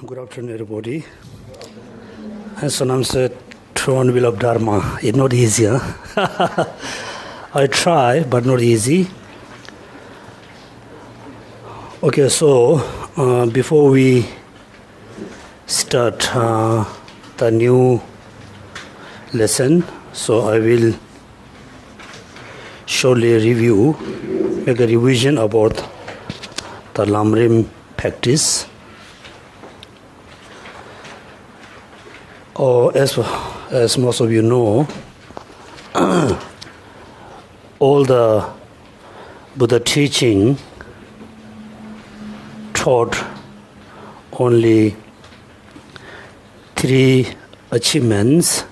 Good afternoon, everybody. And sometimes the throne wheel of Dharma is not easy. I try, but not easy. Okay, so before we start the new lesson, so I will shortly make a revision about the Lamrim practice. Or as most of you know, all the Buddha teaching taught only 3 achievements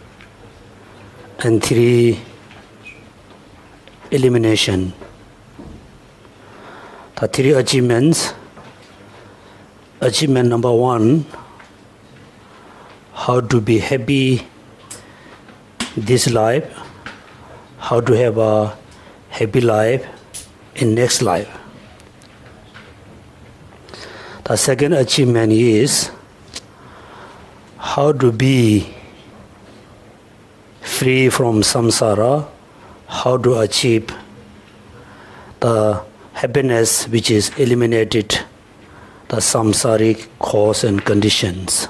and 3 elimination. The 3 achievements. Achievement number 1, how to be happy this life, how to have a happy life in next life. The second achievement is how to be free from samsara, how to achieve the happiness which is eliminated the samsaric cause and conditions.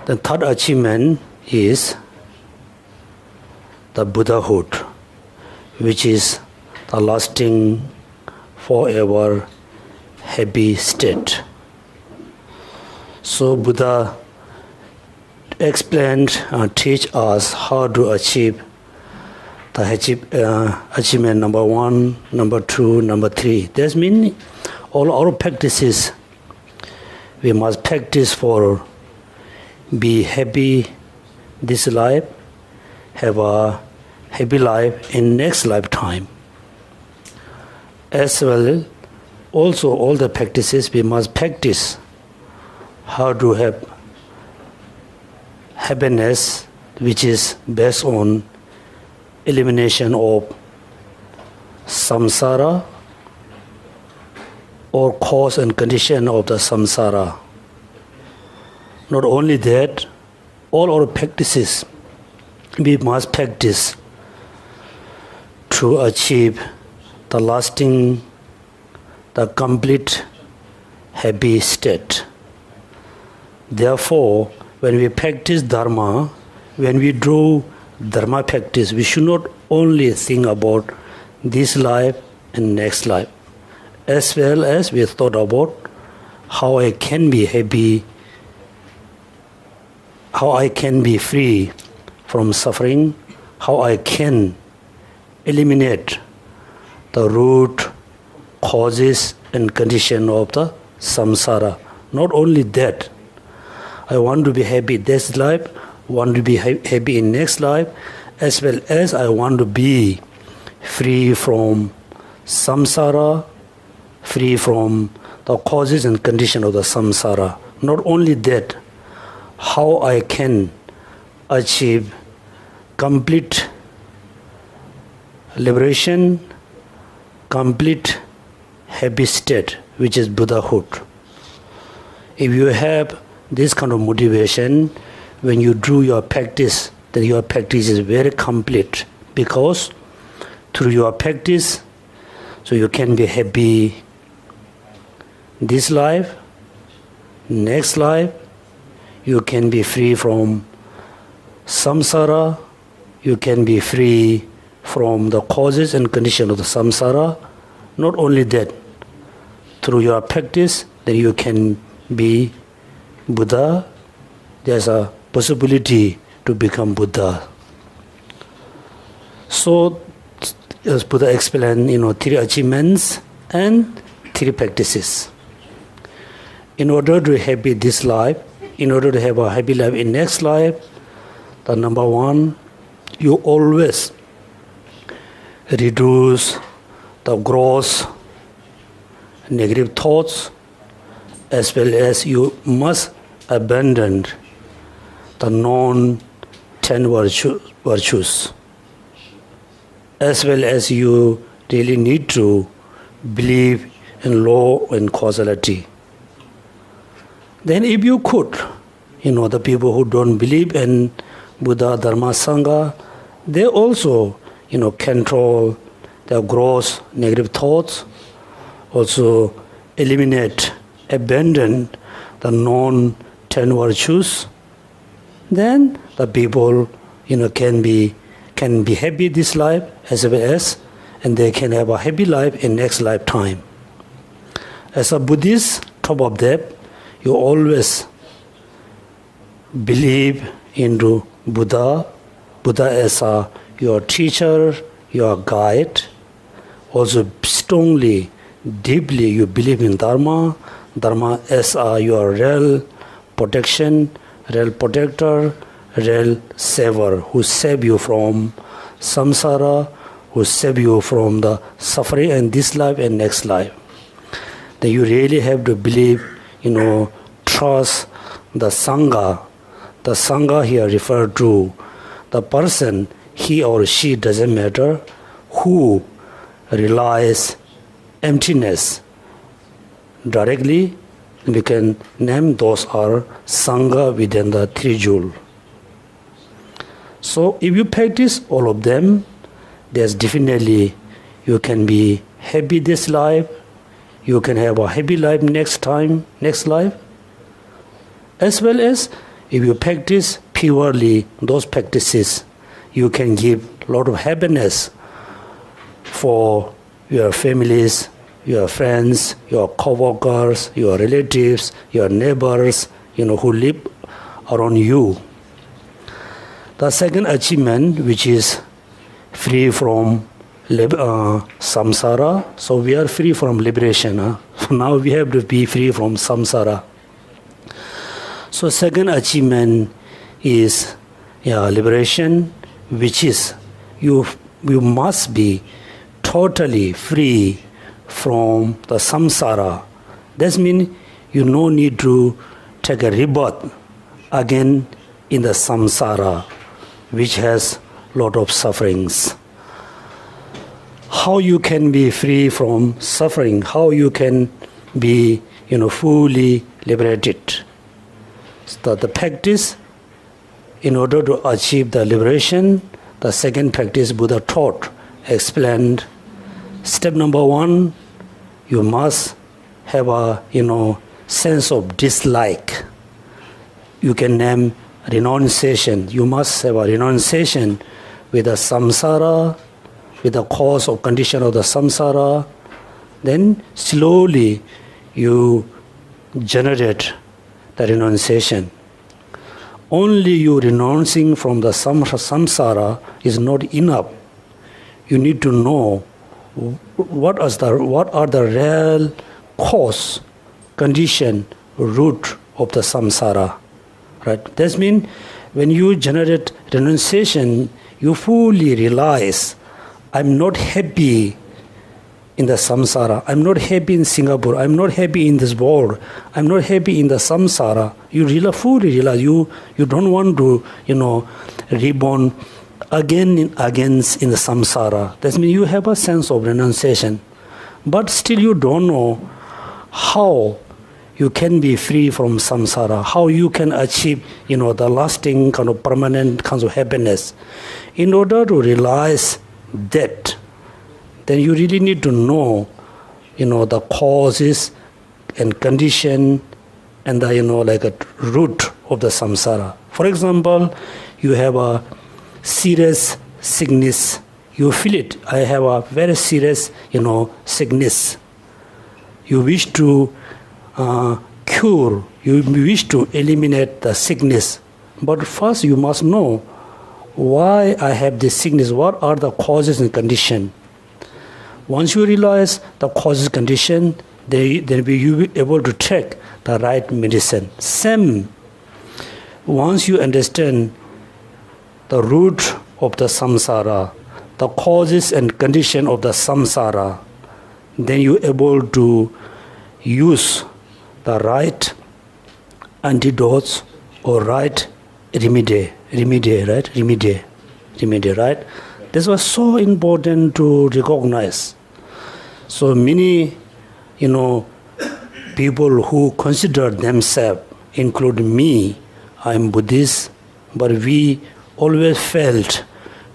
The third achievement is the Buddhahood, which is the lasting, forever happy state. So Buddha explained and teach us how to achieve the achievement number 1, number 2, number 3. That means all our practices, we must practice for be happy this life, have a happy life in next lifetime. As well, also all the practices we must practice how to have happiness which is based on elimination of samsara or cause and condition of the samsara. Not only that, all our practices we must practice to achieve the lasting, the complete happy state. Therefore, when we practice Dharma, when we do Dharma practice, we should not only think about this life and next life, as well as we thought about how I can be happy, how I can be free from suffering, how I can eliminate the root causes and condition of the samsara. Not only that, I want to be happy this life, want to be happy in next life, as well as I want to be free from samsara, free from the causes and condition of the samsara. Not only that, how I can achieve complete liberation, complete happy state, which is Buddhahood. If you have this kind of motivation, when you do your practice, then your practice is very complete, because through your practice, so you can be happy this life, next life, you can be free from samsara, you can be free from the causes and conditions of the samsara. Not only that, through your practice, then you can be Buddha. There's a possibility to become Buddha. So, as Buddha explained, 3 achievements and 3 practices. In order to happy this life, in order to have a happy life in next life, the number 1, you always reduce the gross negative thoughts, as well as you must abandon the non-10 virtues, as well as you really need to believe in law and causality. Then if you could, the people who don't believe in Buddha, Dharma, Sangha, they also, control their gross negative thoughts, also eliminate, abandon the non-10 virtues, then the people, can be happy this life as well as, and they can have a happy life in next lifetime. As a Buddhist, top of that, you always believe into Buddha as your teacher, your guide. Also strongly, deeply you believe in Dharma as your real protection, real protector, real saver, who save you from samsara, who save you from the suffering in this life and next life. Then you really have to believe, trust the Sangha. The Sangha here referred to the person, he or she, doesn't matter, who relies emptiness directly. We can name those are Sangha within the three jewels. So if you practice all of them, there's definitely you can be happy this life, you can have a happy life next life, as well as if you practice purely those practices, you can give a lot of happiness for your families, your friends, your co-workers, your relatives, your neighbors, who live around you. The second achievement, which is free from samsara. So we are free from liberation. So now we have to be free from samsara. So second achievement is liberation, which is you must be totally free from the samsara. That means you no need to take a rebirth again in the samsara, which has lot of sufferings. How you can be free from suffering? How you can be, fully liberated? So the practice, in order to achieve the liberation, the second practice Buddha taught, explained. Step number 1, you must have a, sense of dislike. You can name renunciation. You must have a renunciation with the samsara, with the cause or condition of the samsara. Then slowly you generate the renunciation. Only you renouncing from the samsara is not enough. You need to know what are the real cause, condition, root of the samsara. Right? That means when you generate renunciation, you fully realize, I'm not happy in the samsara. I'm not happy in Singapore. I'm not happy in this world. I'm not happy in the samsara. You fully realize you don't want to, reborn again and again in the samsara. That means you have a sense of renunciation. But still you don't know how you can be free from samsara, how you can achieve, the lasting kind of permanent kinds of happiness. In order to realize that, then you really need to know, the causes and condition and the, like a root of the samsara. For example, you have a serious sickness. You feel it. I have a very serious, sickness. You wish to cure. You wish to eliminate the sickness. But first you must know why I have this sickness. What are the causes and condition? Once you realize the causes condition, then you will be able to take the right medicine. Same. Once you understand the root of the samsara, the causes and condition of the samsara, then you are able to use the right antidotes or right remedy, right? This was so important to recognize. So many, people who consider themselves include me. I am Buddhist, but we always failed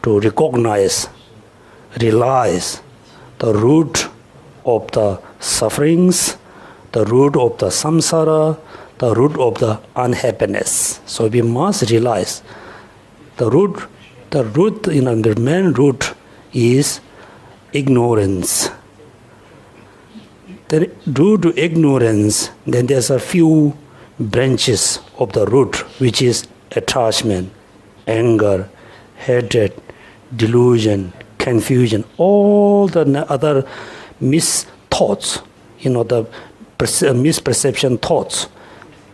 to recognize, realize the root of the sufferings, the root of the samsara, the root of the unhappiness. So we must realize the root, the main root is ignorance. Then due to ignorance, then there's a few branches of the root, which is attachment, anger, hatred, delusion, confusion, all the other misthoughts, the misperception thoughts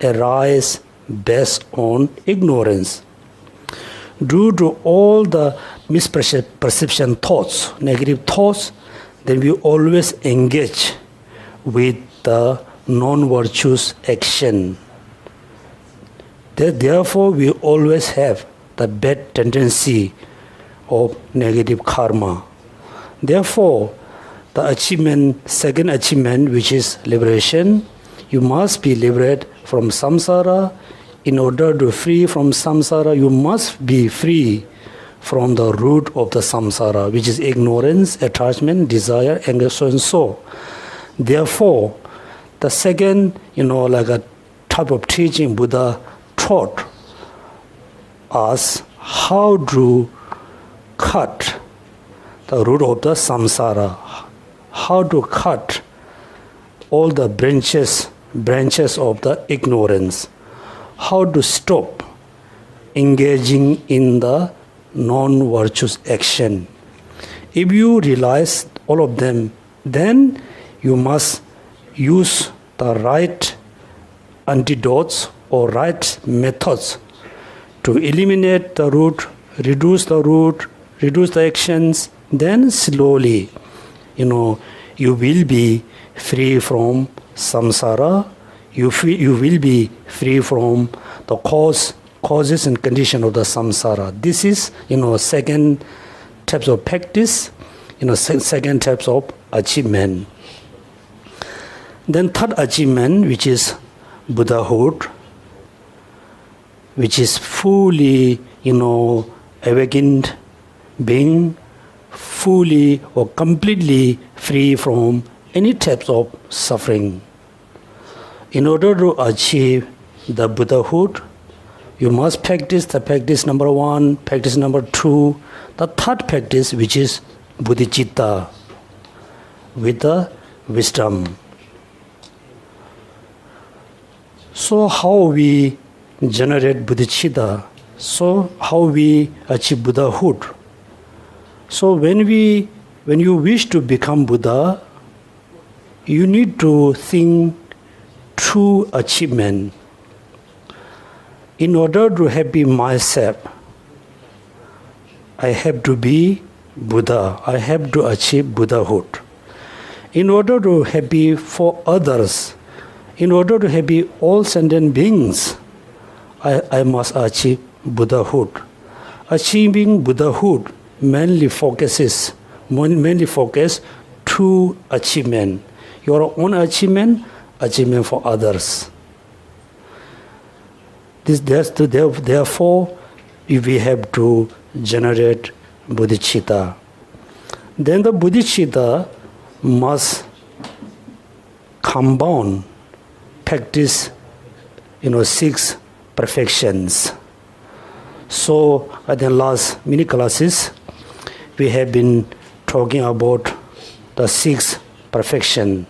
arise based on ignorance. Due to all the misperception thoughts, negative thoughts, then we always engage with the non-virtuous action. Therefore, we always have the bad tendency of negative karma. Therefore, the second achievement, which is liberation, you must be liberated from samsara. In order to free from samsara, you must be free from the root of the samsara, which is ignorance, attachment, desire, anger, so and so. Therefore, the second, like a type of teaching Buddha taught us how to cut the root of the samsara, how to cut all the branches of the ignorance, how to stop engaging in the non-virtuous action. If you realize all of them, then you must use the right antidotes or right methods to eliminate the root, reduce the actions. Then slowly, you will be free from samsara. You will be free from the causes and condition of the samsara. This is, second types of practice, second types of achievement. Then third achievement, which is Buddhahood, which is fully, awakened being, fully or completely free from any types of suffering. In order to achieve the Buddhahood, you must practice the practice number 1, practice number 2, the third practice, which is bodhicitta, with the wisdom. So how we generate bodhicitta? So how we achieve Buddhahood? So when you wish to become Buddha, you need to think true achievement. In order to happy myself, I have to be Buddha. I have to achieve Buddhahood. In order to happy for others, in order to happy all sentient beings, I must achieve Buddhahood. Achieving Buddhahood mainly focus to achievement. Your own achievement for others. Therefore, we have to generate bodhicitta. Then the bodhicitta must compound, practice, 6 perfections. So at the last mini classes, we have been talking about the 6 perfection.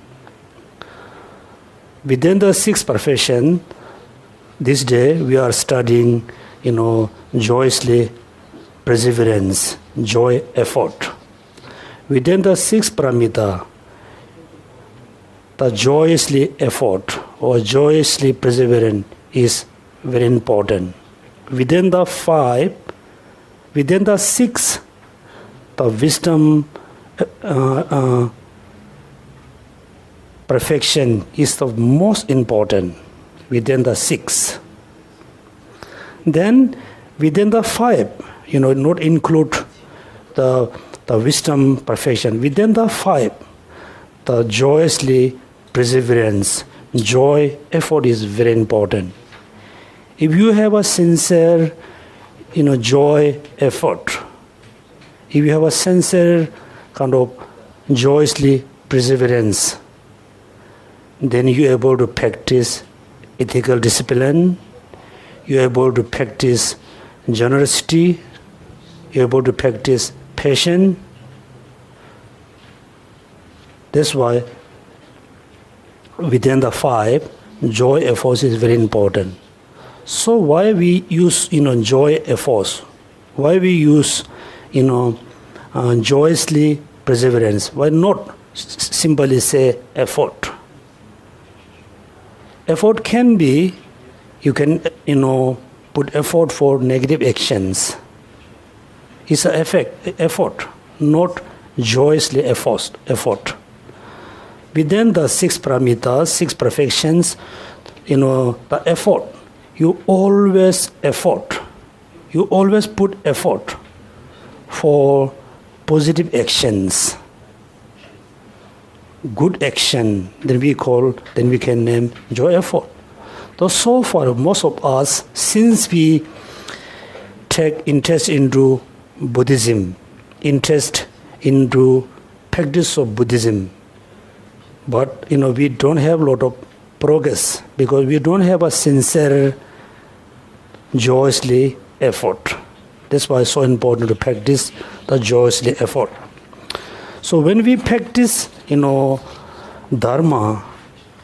Within the 6 perfection, this day we are studying, joyously perseverance, joy, effort. Within the 6 paramita, the joyously effort or joyously perseverance is very important. Within the 6, the wisdom perfection is the most important within the 6. Then within the 5, not include the wisdom perfection. Within the 5, the joyously perseverance, joy, effort is very important. If you have a sincere, joy effort, if you have a sincere kind of joyously perseverance, then you're able to practice ethical discipline, you're able to practice generosity, you're able to practice patience. That's why within the 5, joy efforts is very important. So why we use, joy efforts? Why we use, joyously perseverance? Why not simply say effort? Effort can be, you can, put effort for negative actions. It's an effort, not joyously effort. Within the 6 paramitas, 6 perfections, the effort, you always effort. You always put effort for positive actions. Good action, then we can name joy effort. So far, most of us, since we take interest into Buddhism, interest into practice of Buddhism, but we don't have a lot of progress because we don't have a sincere, joyously effort. That's why it's so important to practice the joyously effort. So when we practice, Dharma,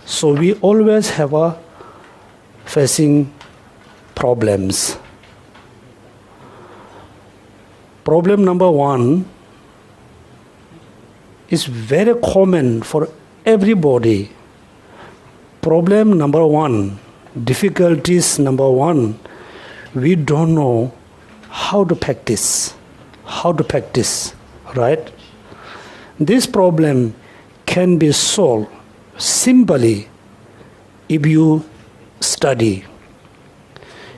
so we always have a facing problems. Problem number 1 is very common for everybody. Problem number 1, difficulties number 1, we don't know how to practice, right? This problem can be solved simply if you study.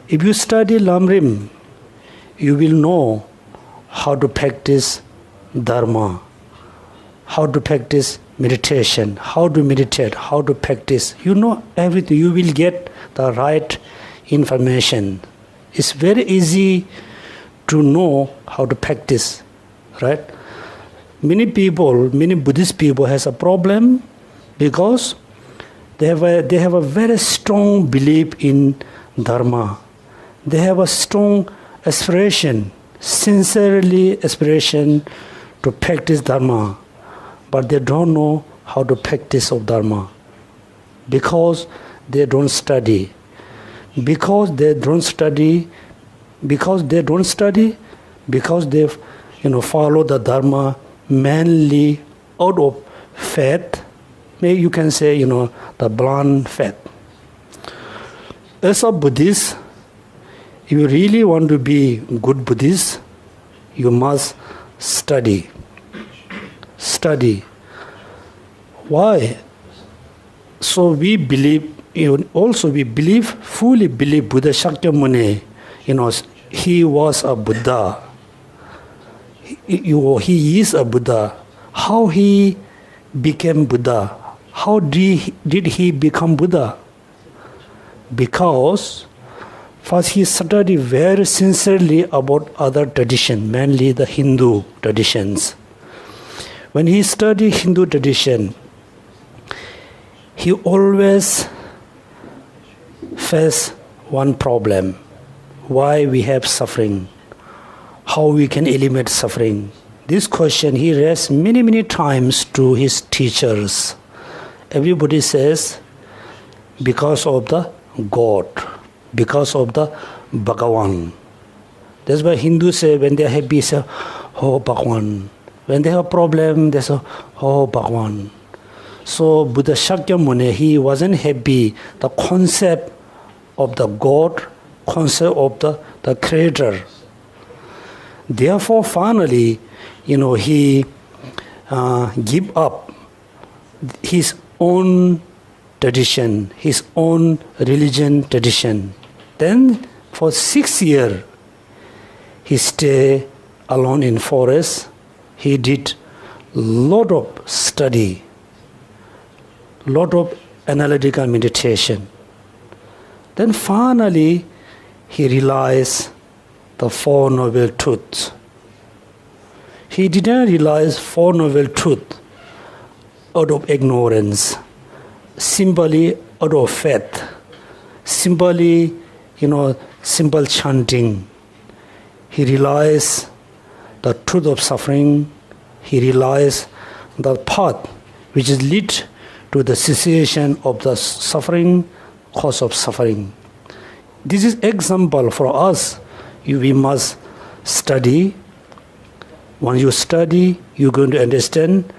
If you study Lamrim, you will know how to practice Dharma, how to practice meditation, how to meditate, how to practice. You know everything. You will get the right information. It's very easy to know how to practice, right? Many Buddhist people has a problem because they have a very strong belief in Dharma. They have a strong aspiration, sincerely aspiration to practice Dharma, but they don't know how to practice of Dharma because they don't study. Because they follow the Dharma mainly out of faith. Maybe you can say, the blind faith. As a Buddhist, if you really want to be good Buddhist, you must study. Why? So we fully believe Buddha Shakyamuni, he was a Buddha. He is a Buddha. How he became Buddha? How did he become Buddha? Because first he studied very sincerely about other traditions, mainly the Hindu traditions. When he studied Hindu tradition, he always faced one problem: why we have suffering, how we can eliminate suffering. This question he raised many times to his teachers. Everybody says, because of the God, because of the Bhagavan. That's why Hindus say when they are happy, say, oh Bhagavan. When they have a problem, they say, oh Bhagavan. So Buddha Shakyamuni, he wasn't happy. The concept of the God, concept of the Creator. Therefore, finally, he gave up his own tradition, his own religion tradition. Then, for 6 years, he stayed alone in forest. He did lot of study, lot of analytical meditation. Then finally, he realized the Four Noble Truths. He didn't realize Four Noble Truths out of ignorance, simply out of faith, simply, simple chanting. He realized the truth of suffering. He realized the path which is lead to the cessation of the suffering, cause of suffering. This is example for us. We must study. When you study, you're going to understand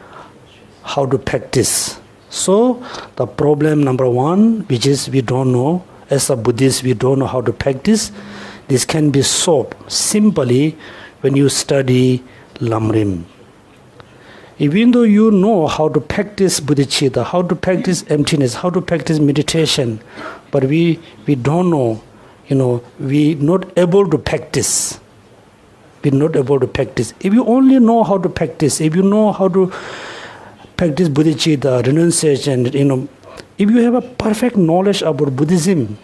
how to practice. So the problem number one, which is we don't know, as a Buddhist, we don't know how to practice. This can be solved simply when you study Lamrim. Even though you know how to practice bodhicitta, how to practice emptiness, how to practice meditation, but we don't know, we're not able to practice. We're not able to practice. If you only know how to practice, if you know how to practice bodhicitta, renunciation, if you have a perfect knowledge about Buddhism,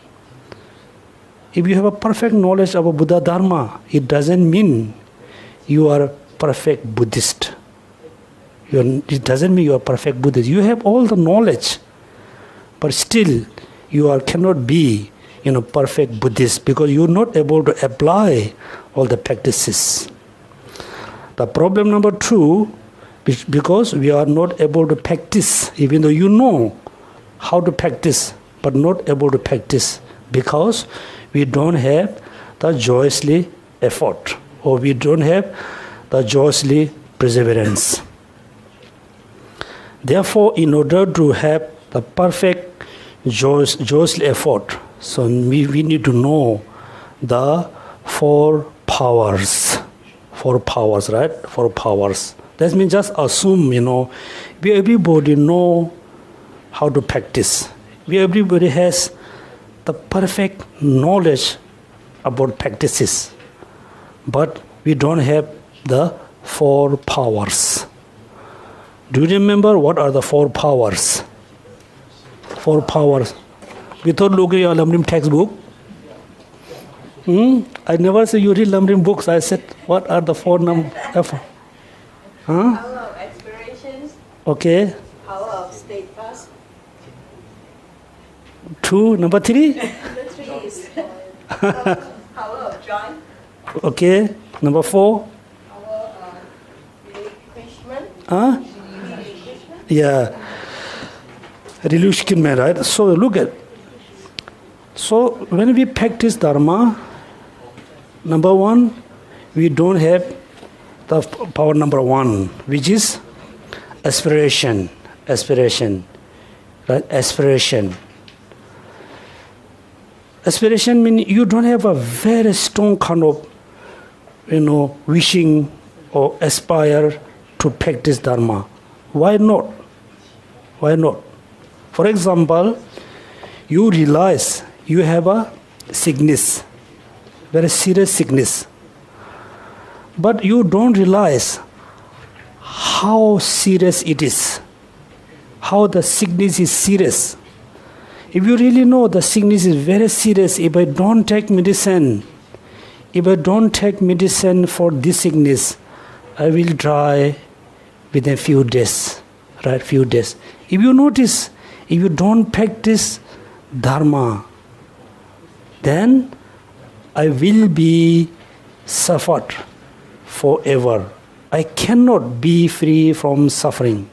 if you have a perfect knowledge about Buddha Dharma, it doesn't mean you are a perfect Buddhist. It doesn't mean you are perfect Buddhist. You have all the knowledge, but still you cannot be perfect Buddhist because you're not able to apply all the practices. The problem number two, because we are not able to practice, even though you know how to practice, but not able to practice because we don't have the joyously effort, or we don't have the joyously perseverance. Therefore, in order to have the perfect joyously effort, so we need to know the four powers. Four powers, right? Four powers. That means just assume, everybody know how to practice. Everybody has the perfect knowledge about practices. But we don't have the four powers. Do you remember what are the four powers? Four powers. Without looking at Lamrim textbook, I never say you read Lamrim books. I said, what are the four numbers? Power of aspirations. Okay. Power of steadfast. Two. Number three? The three is power of joy. Okay. Number four? Power of relinquishment. Yeah. Relinquishment, right? So look at. So when we practice Dharma, number one, we don't have the power number one, which is aspiration. Aspiration. Right? Aspiration. Aspiration means you don't have a very strong kind of, wishing or aspire to practice Dharma. Why not? Why not? For example, you realize you have a sickness, very serious sickness. But you don't realize how serious it is, how the sickness is serious. If you really know the sickness is very serious, if I don't take medicine for this sickness, I will die within few days, right? Few days. If you notice, if you don't practice Dharma, then I will be suffered forever. I cannot be free from suffering.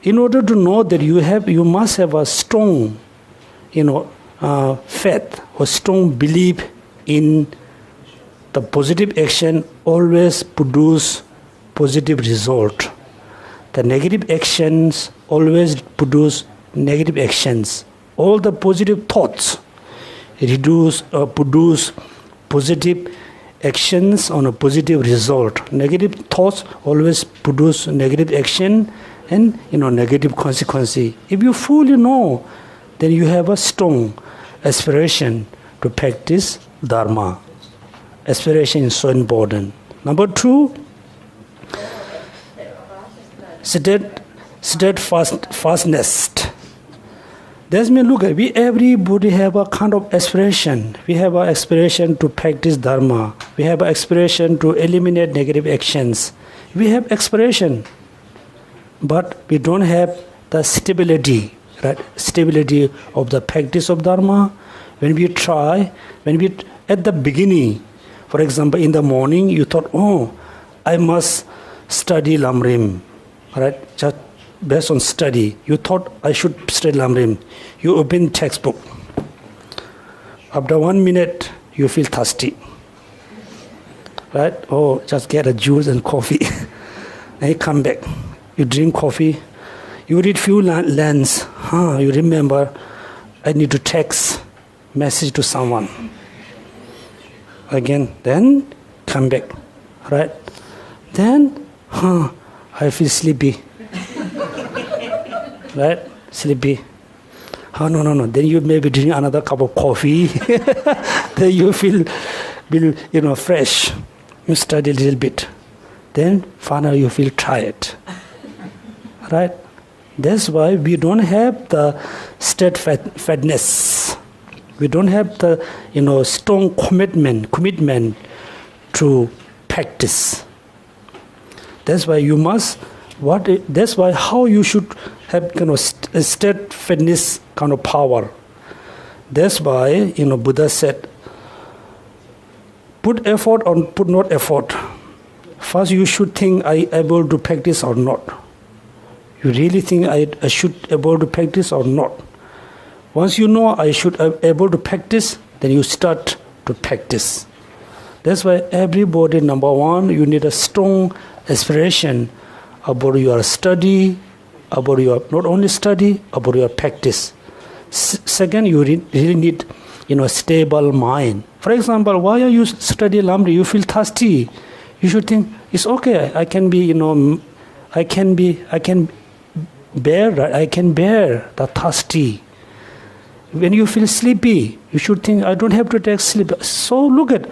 In order to know that you must have a strong, faith or strong belief in the positive action always produce positive result. The negative actions always produce negative actions. All the positive thoughts produce positive actions on a positive result. Negative thoughts always produce negative action and negative consequence. If you fully know, then you have a strong aspiration to practice Dharma. Aspiration is so important. Number two, steadfastness. That's mean, look, we everybody have a kind of aspiration. We have an aspiration to practice Dharma. We have an aspiration to eliminate negative actions. We have aspiration, but we don't have the stability, right? Stability of the practice of Dharma. When we try, at the beginning, for example, in the morning, you thought, oh, I must study Lamrim, right? Just based on study, you thought I should study Lamrim. You open textbook. After 1 minute, you feel thirsty, right? Oh, just get a juice and coffee. Then you come back. You drink coffee. You read few lines. You remember, I need to text message to someone. Again, then come back, right? Then, I feel sleepy. Right? Sleepy. Oh, no. Then you maybe drink another cup of coffee. Then you feel fresh. You study a little bit. Then finally you feel tired. Right? That's why we don't have the steadfastness. We don't have the strong commitment to practice. That's why you must. That's why how you should have steadfastness kind of power. That's why Buddha said, put effort or put not effort. First you should think I able to practice or not. You really think I should able to practice or not. Once you know I should able to practice, then you start to practice. That's why everybody, number one, you need a strong aspiration about your study, about your not only study, about your practice. Second, you really need a stable mind. For example, why are you studying Lamrim? You feel thirsty. You should think it's okay. I can bear the thirsty. When you feel sleepy, you should think I don't have to take sleep. So look at.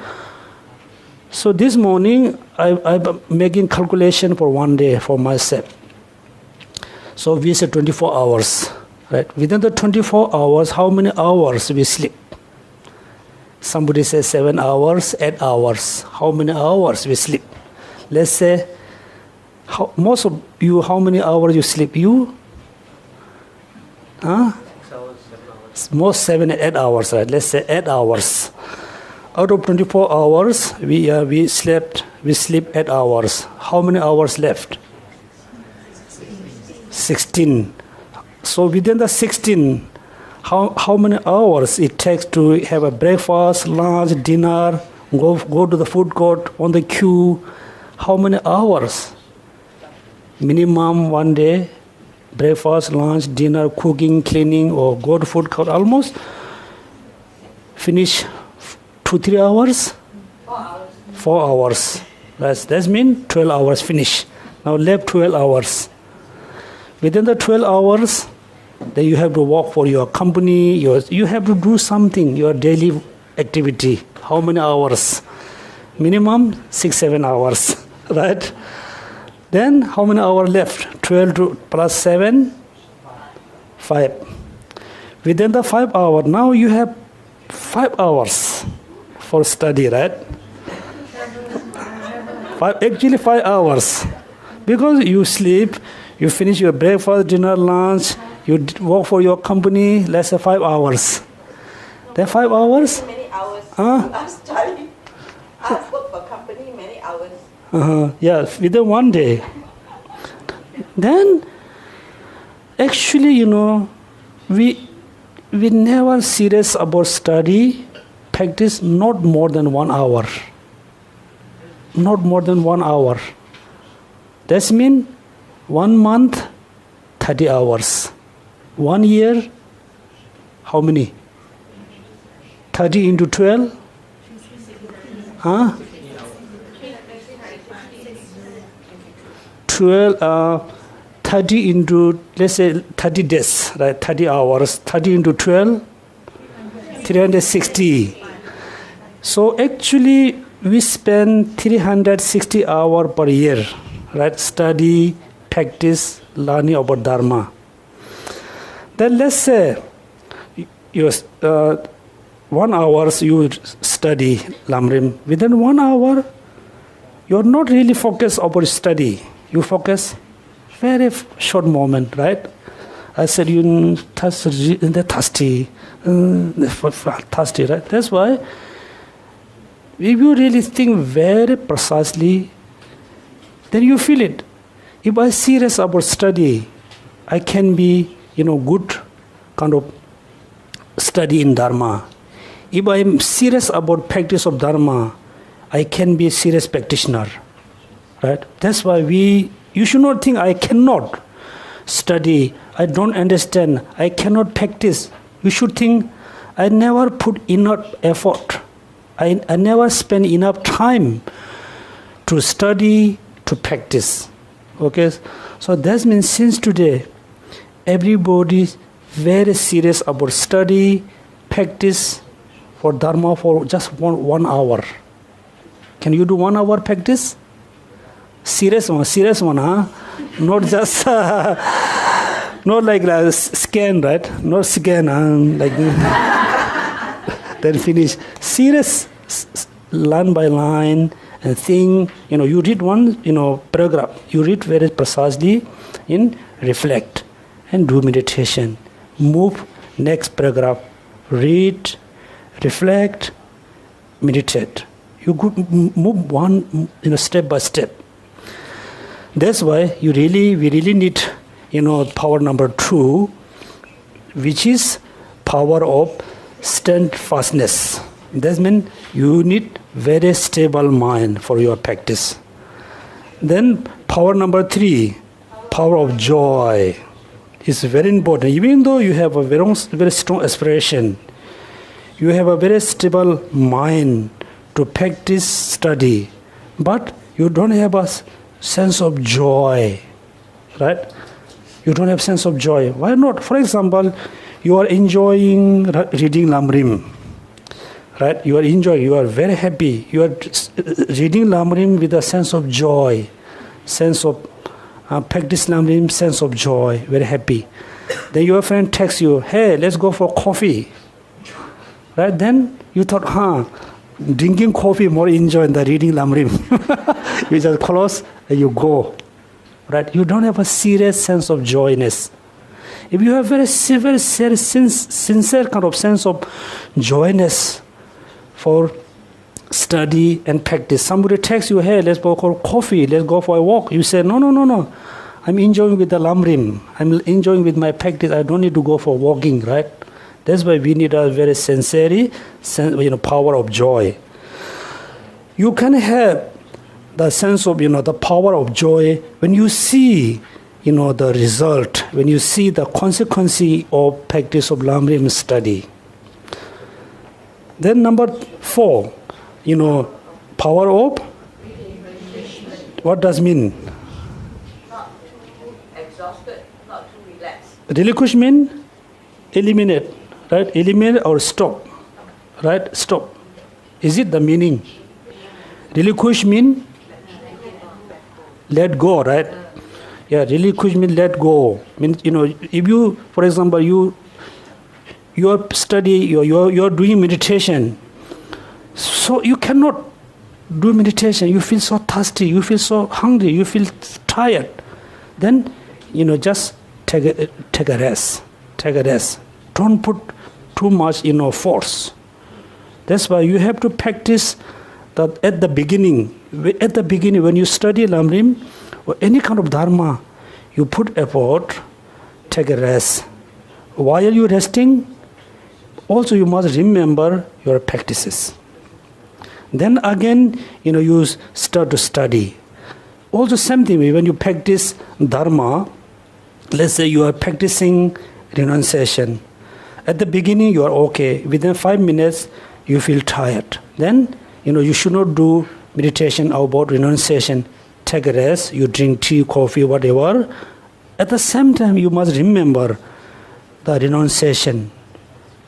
So this morning I'm making calculation for one day for myself. So we say 24 hours, right? Within the 24 hours, how many hours we sleep? Somebody says 7 hours, 8 hours. How many hours we sleep? Let's say, most of you, how many hours you sleep? You? Most 7 8 hours, right? Let's say 8 hours. Out of 24 hours, we sleep 8 hours. How many hours left? 16. So within the 16, how many hours it takes to have a breakfast, lunch, dinner, go to the food court on the queue? How many hours? Minimum one day, breakfast, lunch, dinner, cooking, cleaning, or go to food court, almost finish 2-3 hours? 4 hours. That means 12 hours finish. Now left 12 hours. Within the 12 hours, then you have to work for your company. You have to do something, your daily activity. How many hours? Minimum 6-7 hours, right? Then how many hours left? 12 plus 7? 5. Within the 5 hours, now you have 5 hours for study, right? Actually 5 hours. Because you sleep, you finish your breakfast, dinner, lunch, you work for your company, let's say 5 hours. Then 5 hours? Many hours. Huh? I study. I work for company many hours. Yeah, within one day. Then, actually, we never serious about study, practice not more than 1 hour. Not more than 1 hour. That means 1 month, 30 hours. 1 year, how many? 30 into 12? 30 into, let's say 30 days, right? 30 hours, 30 into 12, 360. So actually, we spend 360 hours per year, right? Study, practice, learning about Dharma. Then let's say 1 hour you study Lamrim. Within 1 hour, you're not really focused about study. You focus very short moment, right? I said you're thirsty, right? That's why if you really think very precisely, then you feel it. If I'm serious about study, I can be, good kind of study in Dharma. If I'm serious about practice of Dharma, I can be a serious practitioner, right? That's why you should not think I cannot study, I don't understand, I cannot practice. You should think I never put enough effort. I never spend enough time to study, to practice. Okay, so that means since today, everybody is very serious about study, practice for Dharma for just one hour. Can you do 1 hour practice? Serious one, huh? Not just, not like a scan, right? Not scan, like then finish. Serious, line by line, and think, you read one, paragraph. You read very precisely, reflect, and do meditation. Move next paragraph. Read, reflect, meditate. You could move one, step by step. That's why we really need, power number 2, which is power of steadfastness. That means you need very stable mind for your practice. Then power number 3, power of joy, is very important. Even though you have a very strong aspiration, you have a very stable mind to practice study, but you don't have a sense of joy, right? You don't have sense of joy. Why not? For example, you are enjoying reading Lamrim, right? You are enjoying, you are very happy. You are reading Lamrim with a sense of joy, sense of practice Lamrim, sense of joy, very happy. Then your friend texts you, hey, let's go for coffee, right? Then you thought, drinking coffee more enjoy than reading Lamrim. You just close and you go, right? You don't have a serious sense of joyness. If you have very sincere kind of sense of joyness for study and practice, somebody texts you, hey, let's go for coffee, let's go for a walk. You say, no. I'm enjoying with the Lamrim. I'm enjoying with my practice. I don't need to go for walking, right? That's why we need a very sincere, power of joy. You can have the sense of, the power of joy when you see, the result, when you see the consequence of practice of Lamrim study. Then number 4, power of, what does mean? Not too exhausted, not too relaxed. Relinquish mean eliminate, right? Eliminate or stop, right? Stop. Is it the meaning? Relinquish mean let go, right? Yeah, relinquish means let go. Means, if you, for example, you are study, you're doing meditation, so you cannot do meditation. You feel so thirsty, you feel so hungry, you feel tired. Then, just take a rest. Take a rest. Don't put too much, force. That's why you have to practice that at the beginning. At the beginning, when you study Lamrim or any kind of Dharma, you put effort, take a rest. While you're resting, also you must remember your practices. Then again, you start to study. Also same thing, when you practice Dharma, let's say you are practicing renunciation. At the beginning, you are okay. Within 5 minutes, you feel tired. Then, you should not do meditation about renunciation. Take a rest, you drink tea, coffee, whatever. At the same time, you must remember the renunciation.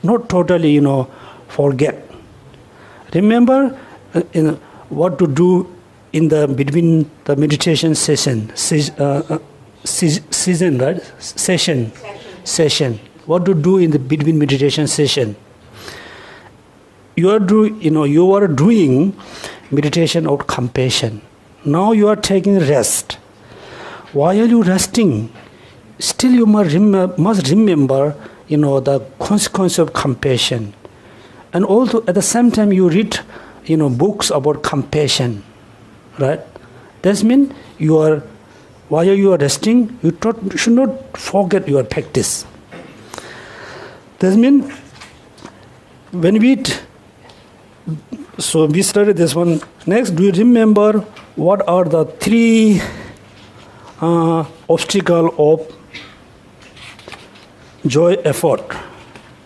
Not totally, forget. Remember what to do in the between the meditation season, right? Session. what to do in the between meditation session. You are doing meditation of compassion. Now you are taking rest. While you resting, still you must remember, the consequence of compassion. And also at the same time you read, books about compassion, right? That means while you are resting, you should not forget your practice. That means so we studied this one. Next, do you remember what are the three obstacles of joy effort?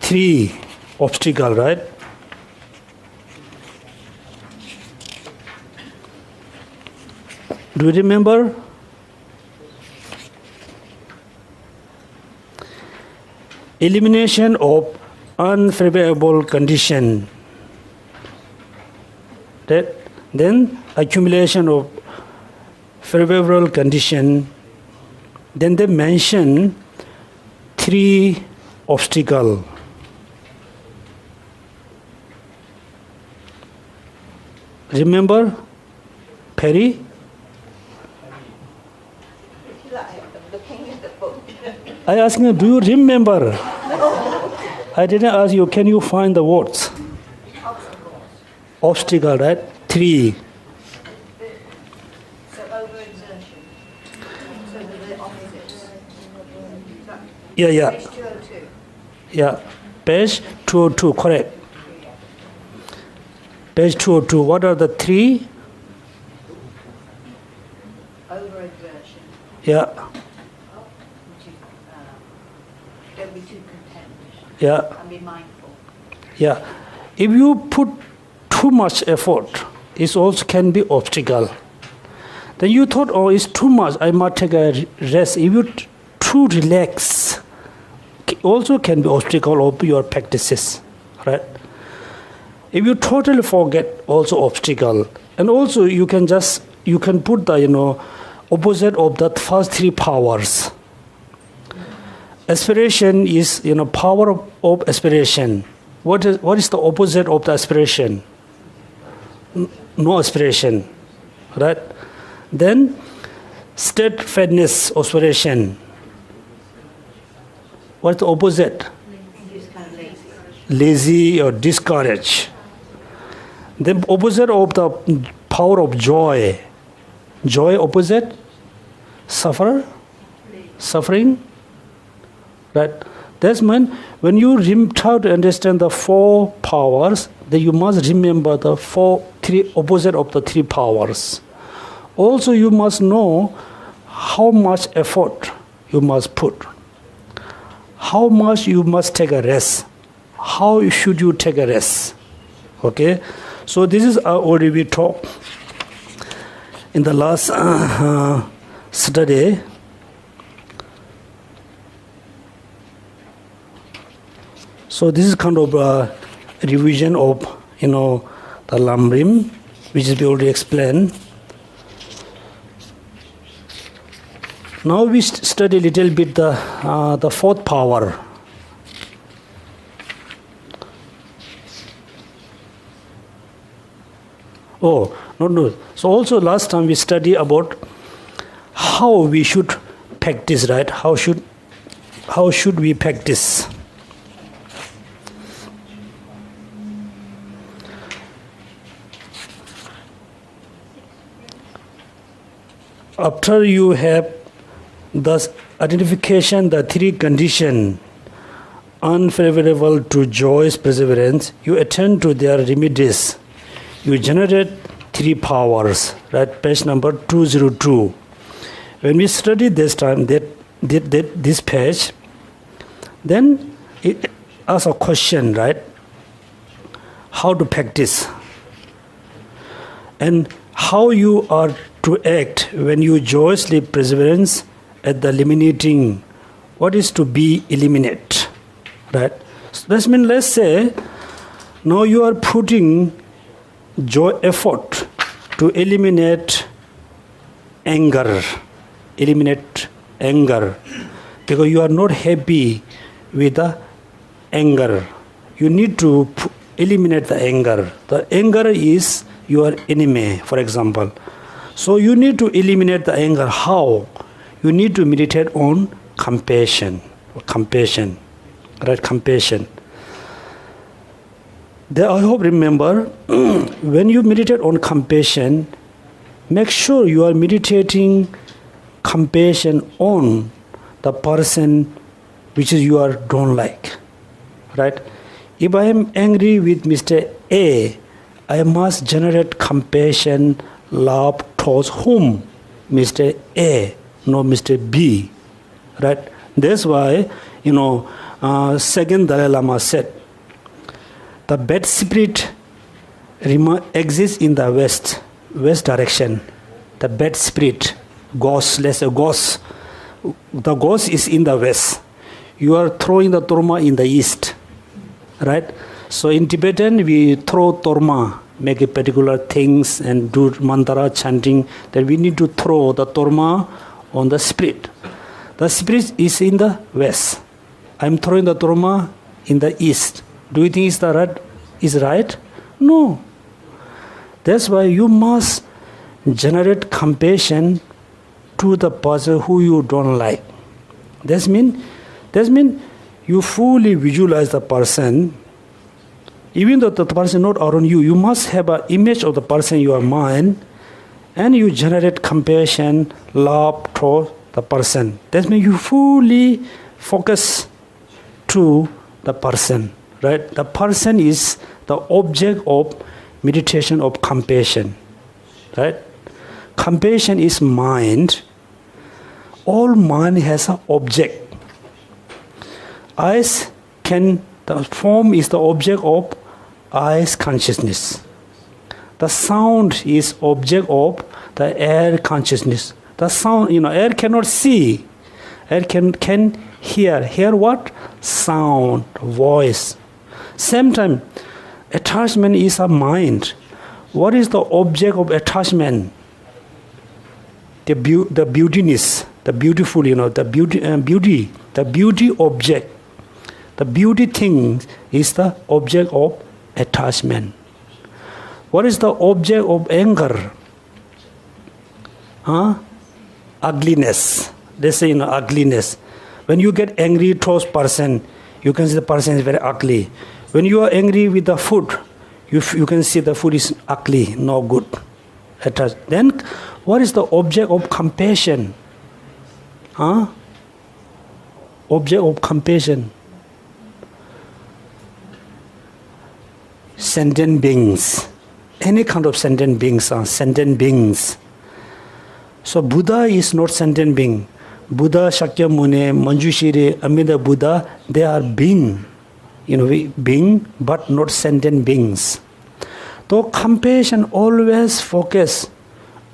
Three obstacles, right? Do you remember? Elimination of unfavorable condition. Then accumulation of favorable condition. Then they mention three obstacles. Remember, Perry? I'm looking at the book. I asked you, do you remember? I didn't ask you, can you find the words? Obstacle, right? Three. So overexertion. So the opposites. Yeah. Page 202. Yeah. Page 202, correct. Page 202. What are the three? Overexertion. Yeah. Which is, don't be too content. Yeah. And be mindful. Yeah. If you put too much effort, it also can be obstacle. Then you thought, oh, it's too much, I must take a rest. If you too relax, also can be obstacle of your practices, right? If you totally forget, also obstacle. And also you can put the opposite of that first three powers. Aspiration is power of aspiration. What is the opposite of the aspiration? No aspiration, right? Then steadfastness, aspiration. What's the opposite? Lazy or discouraged. The opposite of the power of joy. Joy opposite? Suffering. Right? That's mean when you try to understand the four powers, then you must remember the three opposite of the three powers. Also, you must know how much effort you must put. How much you must take a rest. How should you take a rest? Okay? So this is already we talked in the last study. So this is kind of a revision of the Lamrim, which is we already explained. Now we study a little bit the fourth power. Oh, no. So also last time we studied about how we should practice, right? How should we practice? After you have thus identification the three conditions unfavorable to joy's perseverance, you attend to their remedies. You generate three powers, right? Page number 202. When we studied this time, this page, then it asks a question, right? How to practice and how you are to act when you joyously perseverance at the eliminating what is to be eliminated, right? So that means, let's say, now you are putting joy effort to eliminate anger, because you are not happy with the anger. You need to eliminate the anger. The anger is your enemy, for example. So you need to eliminate the anger. How? You need to meditate on compassion. Compassion. Right? Compassion. There, I hope remember, when you meditate on compassion, make sure you are meditating compassion on the person which is you are don't like. Right? If I am angry with Mr. A, I must generate compassion, love towards whom? Mr. A, not Mr. B. Right? That's why, second Dalai Lama said, the bad spirit exists in the west direction. The bad spirit, ghost, let's say ghost. The ghost is in the west. You are throwing the torma in the east. Right? So in Tibetan, we throw torma, make a particular things and do mantra chanting. That we need to throw the torma on the spirit. The spirit is in the west. I'm throwing the torma in the east. Do you think is right? No. That's why you must generate compassion to the person who you don't like. That means you fully visualize the person. Even though the person not around you, you must have an image of the person in your mind, and you generate compassion, love toward the person. That means you fully focus to the person. Right? The person is the object of meditation of compassion. Right? Compassion is mind. All mind has an object. The form is the object of eyes consciousness. The sound is object of the air consciousness. The sound, air cannot see. Air can hear. Hear what? Sound, voice. Same time, attachment is a mind. What is the object of attachment? The beautiness, the beautiful, the beauty, the beauty object. The beauty thing is the object of attachment. What is the object of anger? Ugliness. Let's say ugliness. When you get angry towards person, you can see the person is very ugly. When you are angry with the food, you can see the food is ugly, no good. Then, what is the object of compassion? Object of compassion. Sentient beings. Any kind of sentient beings are sentient beings. So Buddha is not sentient being. Buddha, Shakyamuni, Manjushri, Amida Buddha, they are being. Being, but not sentient beings. So compassion always focus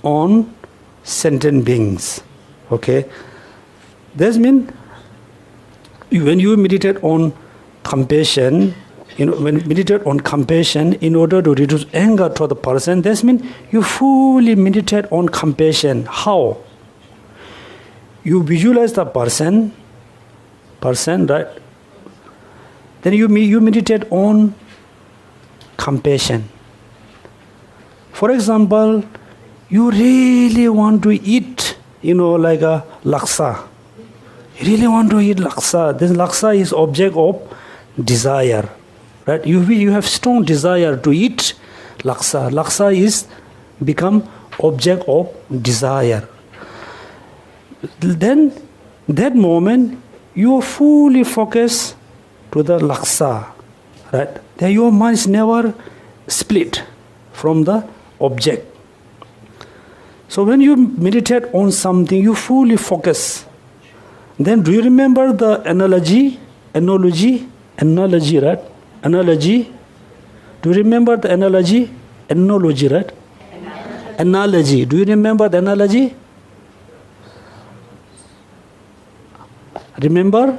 on sentient beings. Okay? That means when you meditate on compassion, when you meditate on compassion in order to reduce anger toward the person, that means you fully meditate on compassion. How? You visualize the person, right? Then you meditate on compassion. For example, you really want to eat, like a laksa. You really want to eat laksa. This laksa is object of desire. Right? You have strong desire to eat laksa. Laksa is become object of desire. Then, that moment, you fully focus to the laksa. Right? Then your mind is never split from the object. So when you meditate on something, you fully focus. Then do you remember the analogy, right? Analogy. Do you remember the analogy? Analogy, right? Analogy. Do you remember the analogy? Remember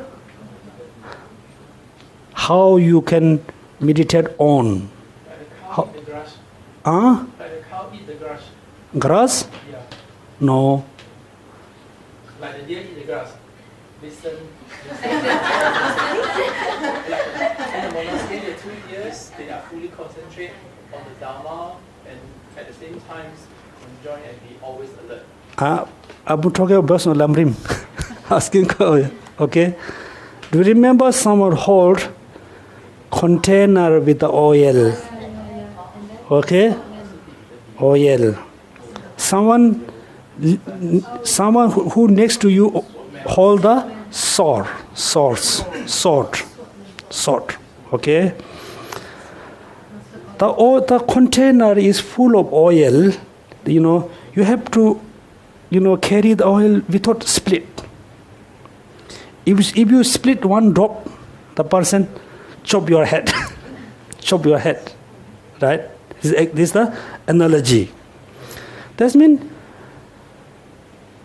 how you can meditate on? Like a cow eat the grass. Like a cow eat the grass. Grass? Yeah. No. Like the deer eat the grass. Listen, In the monastery, the 2 years, they are fully concentrate on the Dharma and at the same time enjoy and be always alert. I'm talking about Lamrim. Asking, okay? Do you remember someone hold container with the oil? Okay? Oil. Someone who next to you hold the sword. Okay? The container is full of oil. You have to, carry the oil without split. If you split one drop, the person chop your head. Chop your head. Right? This is the analogy. That means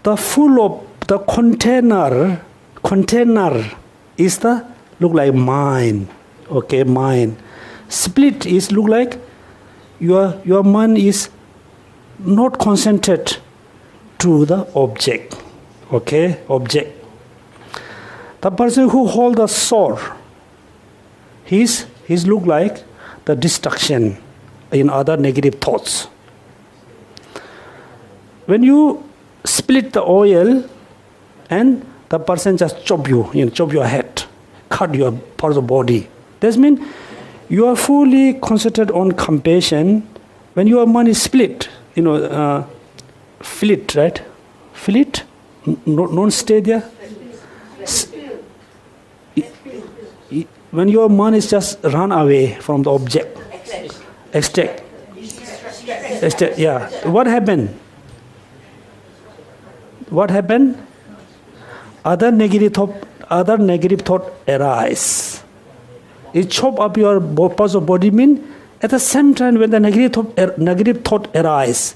the full of the container is the look like mind. Okay, mind. Split is look like your mind is not concentrated to the object. Okay, object. The person who hold the sword, his look like the destruction in other negative thoughts. When you split the oil and the person just chop your head, cut your part of the body. That means you are fully concentrated on compassion. When your mind is split, flit, right? Flit? Don't stay there. When your mind is just run away from the object. Extract. Yeah. What happened? Other negative thought arise. It chop up your parts of body. Mean at the same time when the negative thought arise,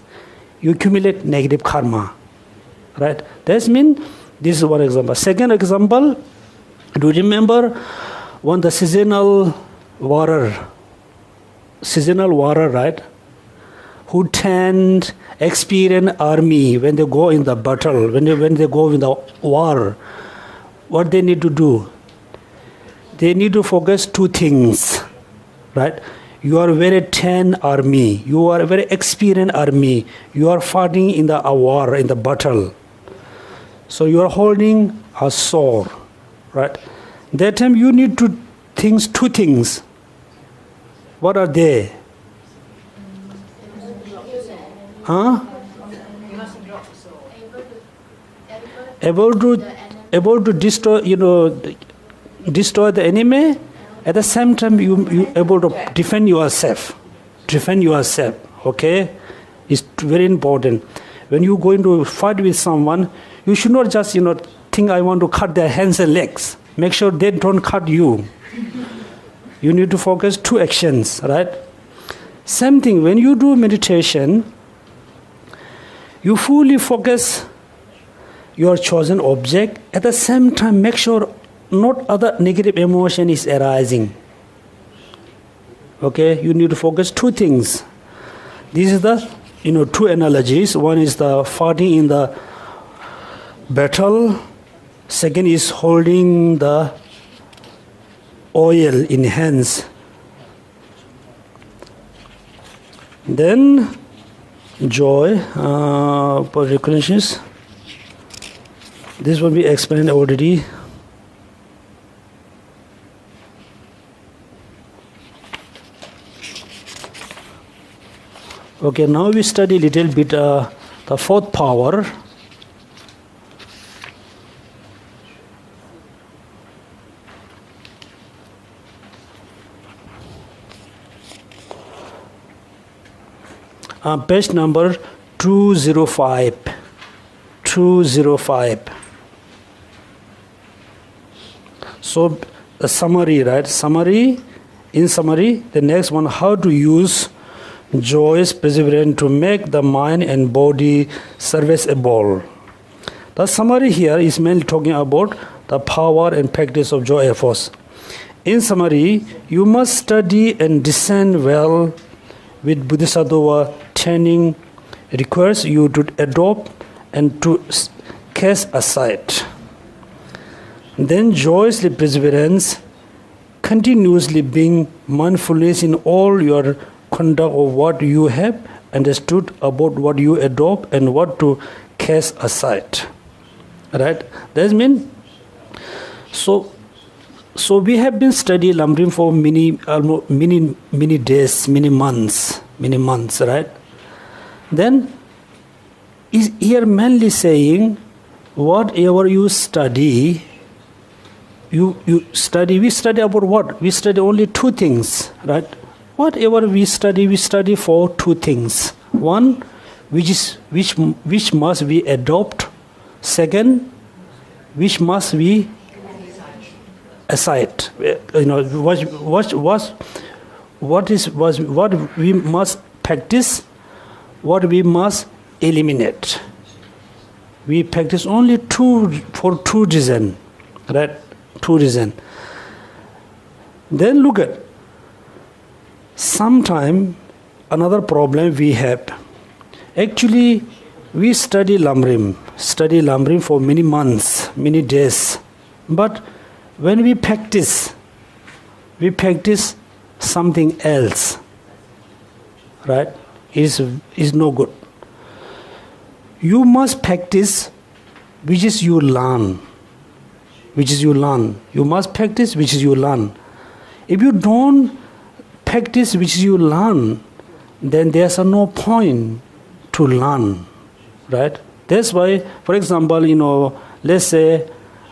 you accumulate negative karma. Right? That means this is one example. Second example, do you remember when the seasonal water, right? Who tend experience army when they go in the battle, when they go in the war, what they need to do? They need to focus two things, right? You are very trained army. You are a very experienced army. You are fighting in the war, in the battle. So you are holding a sword, right? That time you need to think two things. What are they? Huh? Able to destroy, destroy the enemy. At the same time, you able to defend yourself. Okay, it's very important. When you go into fight with someone, you should not just think I want to cut their hands and legs. Make sure they don't cut you. You need to focus two actions, right? Same thing when you do meditation. You fully focus your chosen object. At the same time, make sure not other negative emotion is arising. Okay, you need to focus two things. This is the two analogies. One is the fighting in the battle. Second is holding the oil in hands. Then joy, recognitions. This will be explained already. Okay, now we study a little bit the fourth power. Page number 205. 205. So a summary, right? In summary, the next one, how to use joyous perseverance to make the mind and body serviceable. The summary here is mainly talking about the power and practice of joy efforts. In summary, you must study and discern well with Bodhisattva training requires you to adopt and to cast aside. then joyously perseverance, continuously being mindfulness in all your conduct of what you have understood about what you adopt and what to cast aside. Right? That means, so we have been studying Lamrim for many days, many months, right? Then is here mainly saying whatever you study, we study about what? We study only two things, right? Whatever we study for two things. One, which must we adopt. Second, which must we aside. What we must practice, what we must eliminate. We practice only for two reasons, right? Two reasons. Then look at sometime another problem we have. Actually, we study Lamrim for many months, many days. But when we practice something else, right? Is no good. You must practice which is you learn. You must practice which is you learn. If you don't practice which you learn, then there's no point to learn, right? That's why, for example, let's say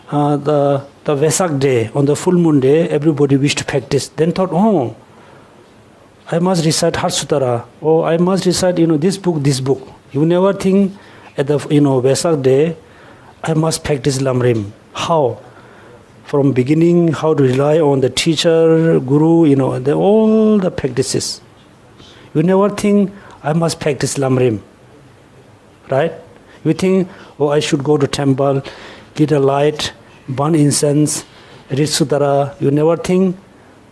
the Vesak day, on the full moon day, everybody wished to practice. Then thought, oh, I must recite Heart Sutara, or I must recite, this book. You never think at the, Vesak day, I must practice Lamrim. How? From beginning, how to rely on the teacher, guru, all the practices. You never think, I must practice Lamrim, right? You think, oh, I should go to temple, get a light, burn incense, read Sutara. You never think,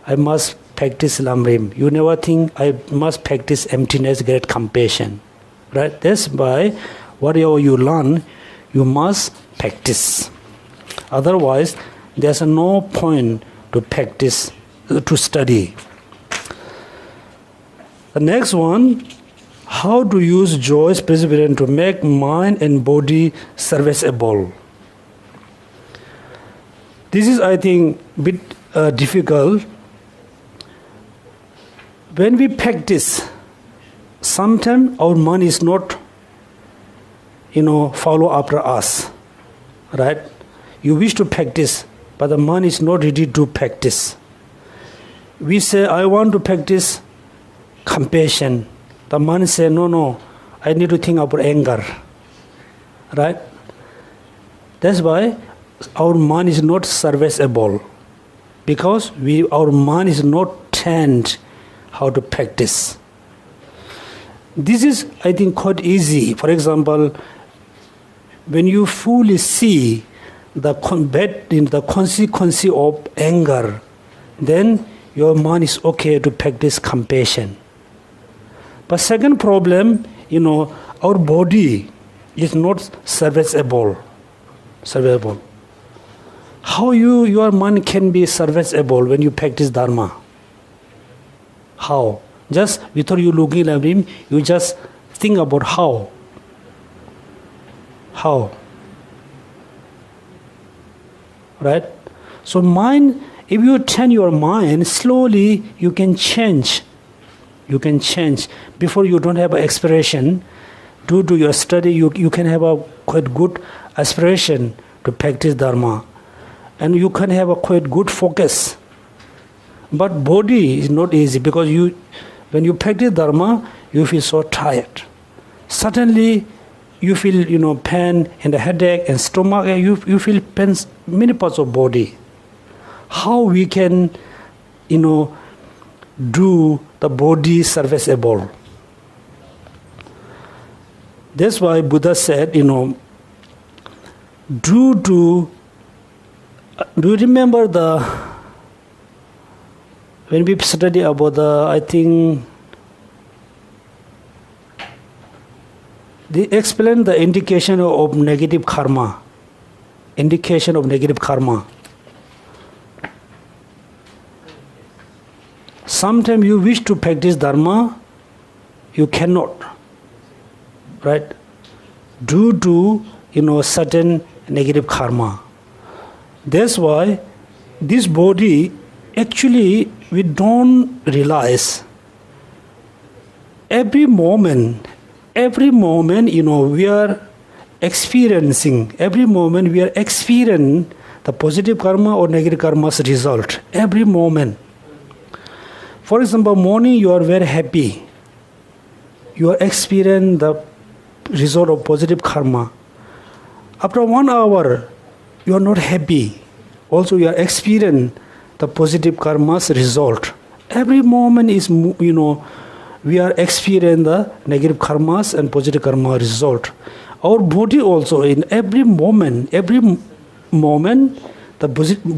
I must practice Lamrim. You never think, I must practice emptiness, great compassion, right? That's why whatever you learn, you must practice. Otherwise, there's no point to practice, to study. The next one, how to use joyous perseverance to make mind and body serviceable. This is, I think, a bit difficult. When we practice, sometimes our mind is not, follow after us, right? You wish to practice, but the mind is not ready to practice. We say, I want to practice compassion. The mind says, no, I need to think about anger, right? That's why our mind is not serviceable, because our mind is not trained how to practice. This is, I think, quite easy. For example, when you fully see the consequence of anger, then your mind is okay to practice compassion. But second problem, our body is not serviceable. How your mind can be serviceable when you practice Dharma? How? Just without you looking at him, you just think about how. How? Right? So mind, if you train your mind, slowly you can change. You can change. Before you don't have an aspiration, due to your study, you can have a quite good aspiration to practice Dharma. And you can have a quite good focus. But body is not easy, because when you practice Dharma, you feel so tired. Suddenly, you feel, pain and a headache and stomach, and you feel pain many parts of body. How we can, do the body serviceable? That's why Buddha said, do you remember when we study about I think, they explain the indication of negative karma. Indication of negative karma. Sometimes you wish to practice dharma, you cannot, right? Due to certain negative karma. That's why this body, actually we don't realize. Every moment, we are experiencing. Every moment we are experiencing the positive karma or negative karma's result. Every moment. For example, morning you are very happy. You are experiencing the result of positive karma. After 1 hour, you are not happy. Also, you are experiencing the positive karma's result. Every moment is, we are experiencing the negative karmas and positive karma result. Our body also, in every moment, the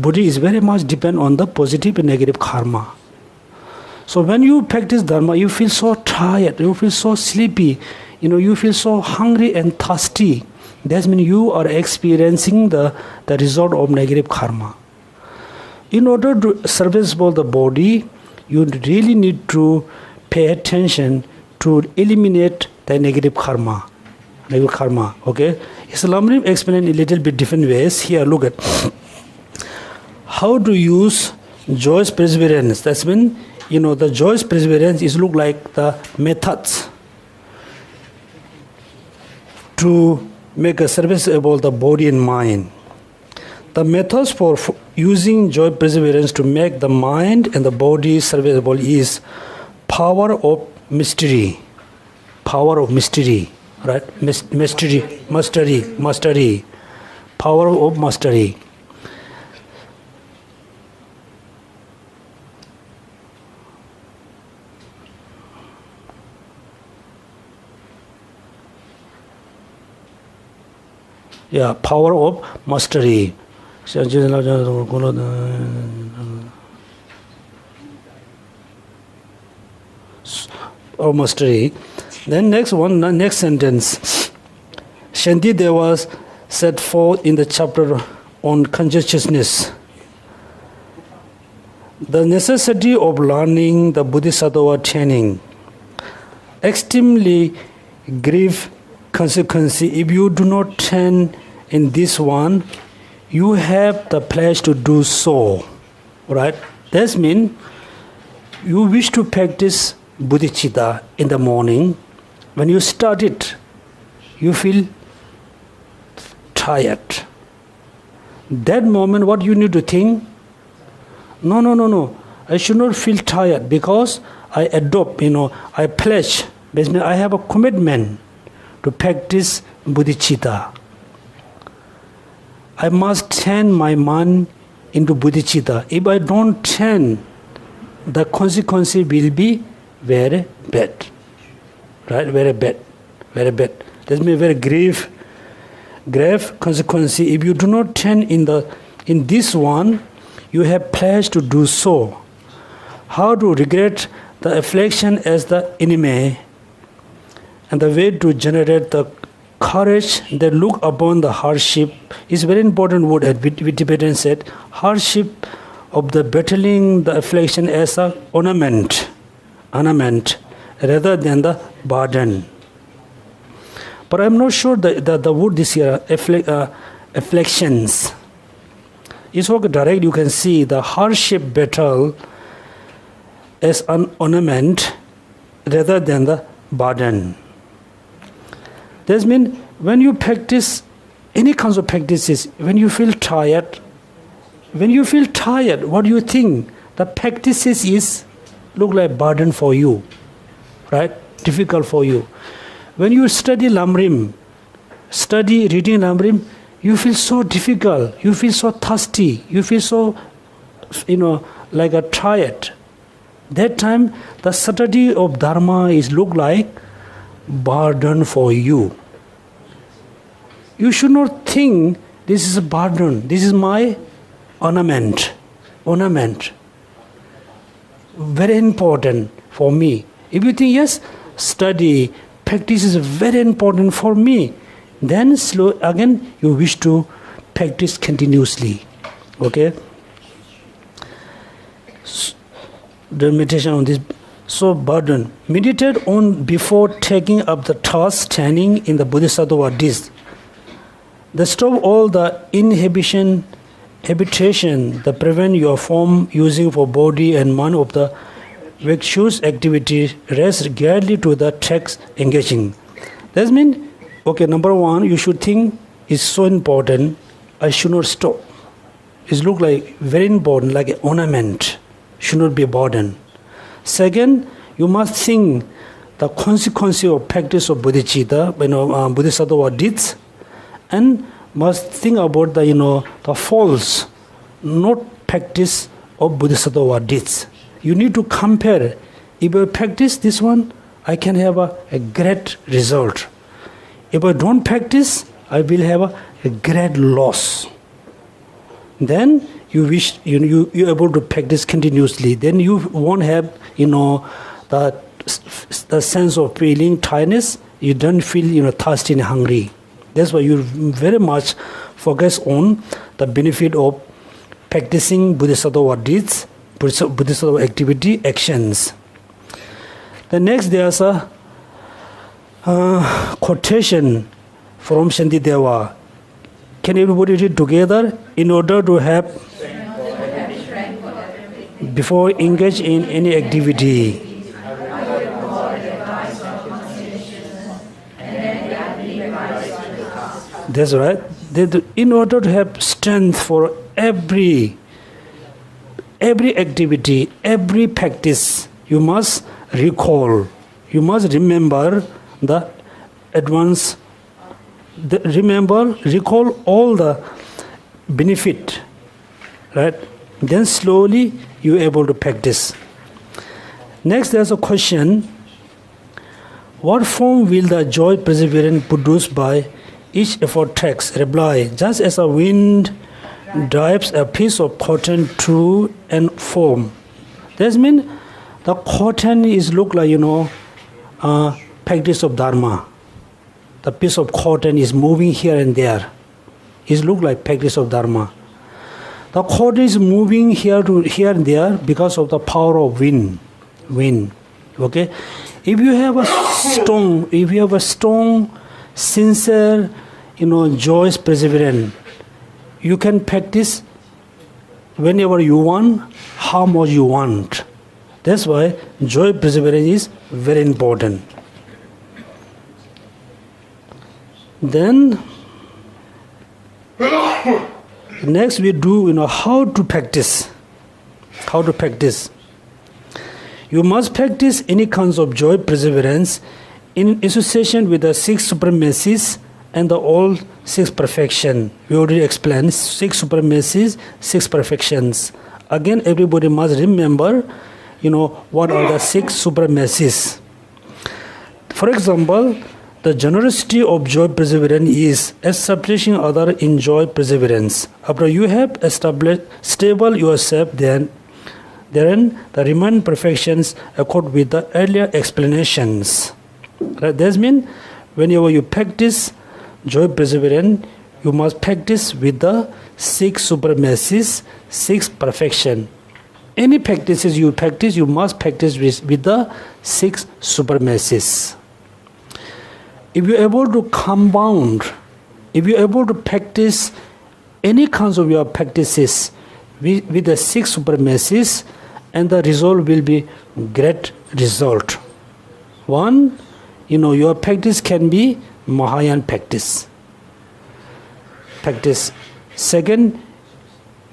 body is very much depend on the positive and negative karma. So when you practice dharma, you feel so tired, you feel so sleepy, you feel so hungry and thirsty. That means you are experiencing the result of negative karma. In order to service for the body, you really need to pay attention to eliminate the negative karma. Okay? Lamrim explained in a little bit different ways. Here, look at how to use joyous perseverance. That's when the joyous perseverance is look like the methods to make a service about the body and mind. The methods for using joy perseverance to make the mind and the body serviceable is power of mystery. Power of mystery, right? Mastery. Power of mastery. Yeah, power of mastery. Or mastery. Then next sentence. Shanti Deva set forth in the chapter on consciousness the necessity of learning the Bodhisattva training. Extremely grave consequence. If you do not train in this one, you have the pledge to do so, right? That means you wish to practice bodhicitta in the morning. When you start it, you feel tired. That moment, what you need to think? No. I should not feel tired because I adopt, I pledge. Basically, I have a commitment to practice bodhicitta. I must turn my mind into bodhicitta. If I don't turn, the consequence will be very bad. Right? Very bad. That means very grave consequence. If you do not turn in this one, you have pledged to do so. How to regret the affliction as the enemy, and the way to generate the courage that look upon the hardship is very important word. As Tibetan said, hardship of the battling the affliction as an ornament rather than the burden. But I'm not sure the word this here, afflictions. It's okay direct, you can see the hardship battle as an ornament rather than the burden. That means when you practice any kinds of practices, when you feel tired, what do you think? The practices is look like burden for you, right? Difficult for you. When you study reading Lamrim, you feel so difficult, you feel so thirsty, you feel so, like a tired. That time, the subtlety of Dharma is look like burden for you. You should not think this is a burden, this is my ornament. Very important for me. If you think, yes, study, practice is very important for me, then again you wish to practice continuously. Okay? the meditation on this so burden. Meditate on before taking up the task standing in the Bodhisattva this. The stop all the habitation that prevent your form using for body and mind of the virtuous activity. Rest gladly to the text engaging. That means, okay, number one, you should think it's so important, I should not stop. It look like very important, like an ornament, should not be a burden. Second, you must think the consequence of practice of bodhicitta, bodhisattva deeds, and must think about the false, not practice of bodhisattva deeds. You need to compare. If I practice this one, I can have a great result. If I don't practice, I will have a great loss. Then you wish you're able to practice continuously. Then you won't have the sense of feeling tiredness. You don't feel thirsty and hungry. That's why you very much focus on the benefit of practicing bodhisattva deeds, bodhisattva activity, actions. The next there's a quotation from Shantideva. Can everybody read together? In order to have before engage in any activity. That's right. In order to have strength for every activity, every practice, you must recall. You must remember the advance. Recall all the benefit, right? Then slowly you are able to practice. Next, there's a question: what form will the joy perseverance produce by each effort takes? Reply: just as a wind drives a piece of cotton through and form. That means the cotton is look like practice of dharma. The piece of cotton is moving here and there. It looks like practice of dharma. The cotton is moving here and there because of the power of wind. Okay? If you have a strong, sincere, joyous perseverance, you can practice whenever you want, how much you want. That's why joy perseverance is very important. Then next we do how to practice. You must practice any kinds of joy perseverance in association with the 6 supremacies and the all 6 perfection. We already explained 6 supremacies, 6 perfections. Again, everybody must remember what are the 6 supremacies. For example, the generosity of joy perseverance is establishing other in joy perseverance. After you have established stable yourself, then the remaining perfections accord with the earlier explanations. Right? That means whenever you practice joy perseverance, you must practice with the 6 supremacies, 6 perfection. Any practices you practice, you must practice with the 6 supremacies. If you're able to compound, if you're able to practice any kinds of your practices with the 6 supremacies, and the result will be great result. One, your practice can be Mahayana practice. Second,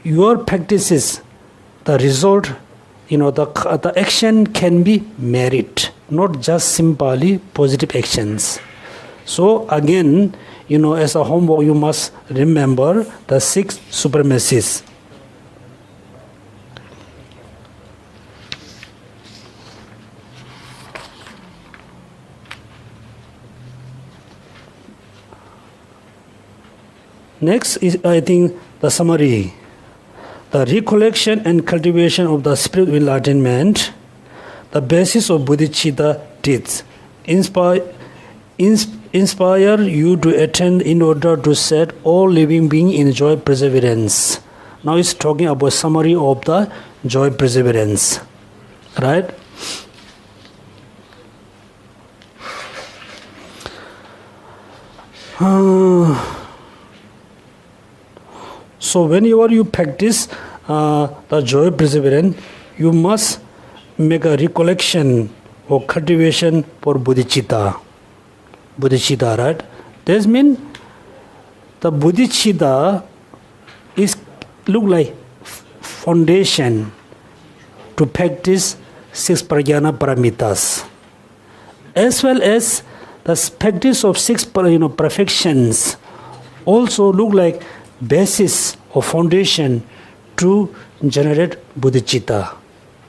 your practices, the result, the action can be merit, not just simply positive actions. So again, as a homework, you must remember the 6 supremacies. Next is, I think, the summary. The recollection and cultivation of the spirit of enlightenment, the basis of bodhicitta deeds, inspire you to attain in order to set all living beings in joy perseverance. Now it's talking about summary of the joy perseverance. Right? So whenever you practice the joy perseverance, you must make a recollection or cultivation for bodhicitta. Bodhicitta, right? This means the bodhicitta is look like foundation to practice 6 prajnana paramitas, as well as the practice of 6 perfections also look like basis or foundation to generate bodhicitta.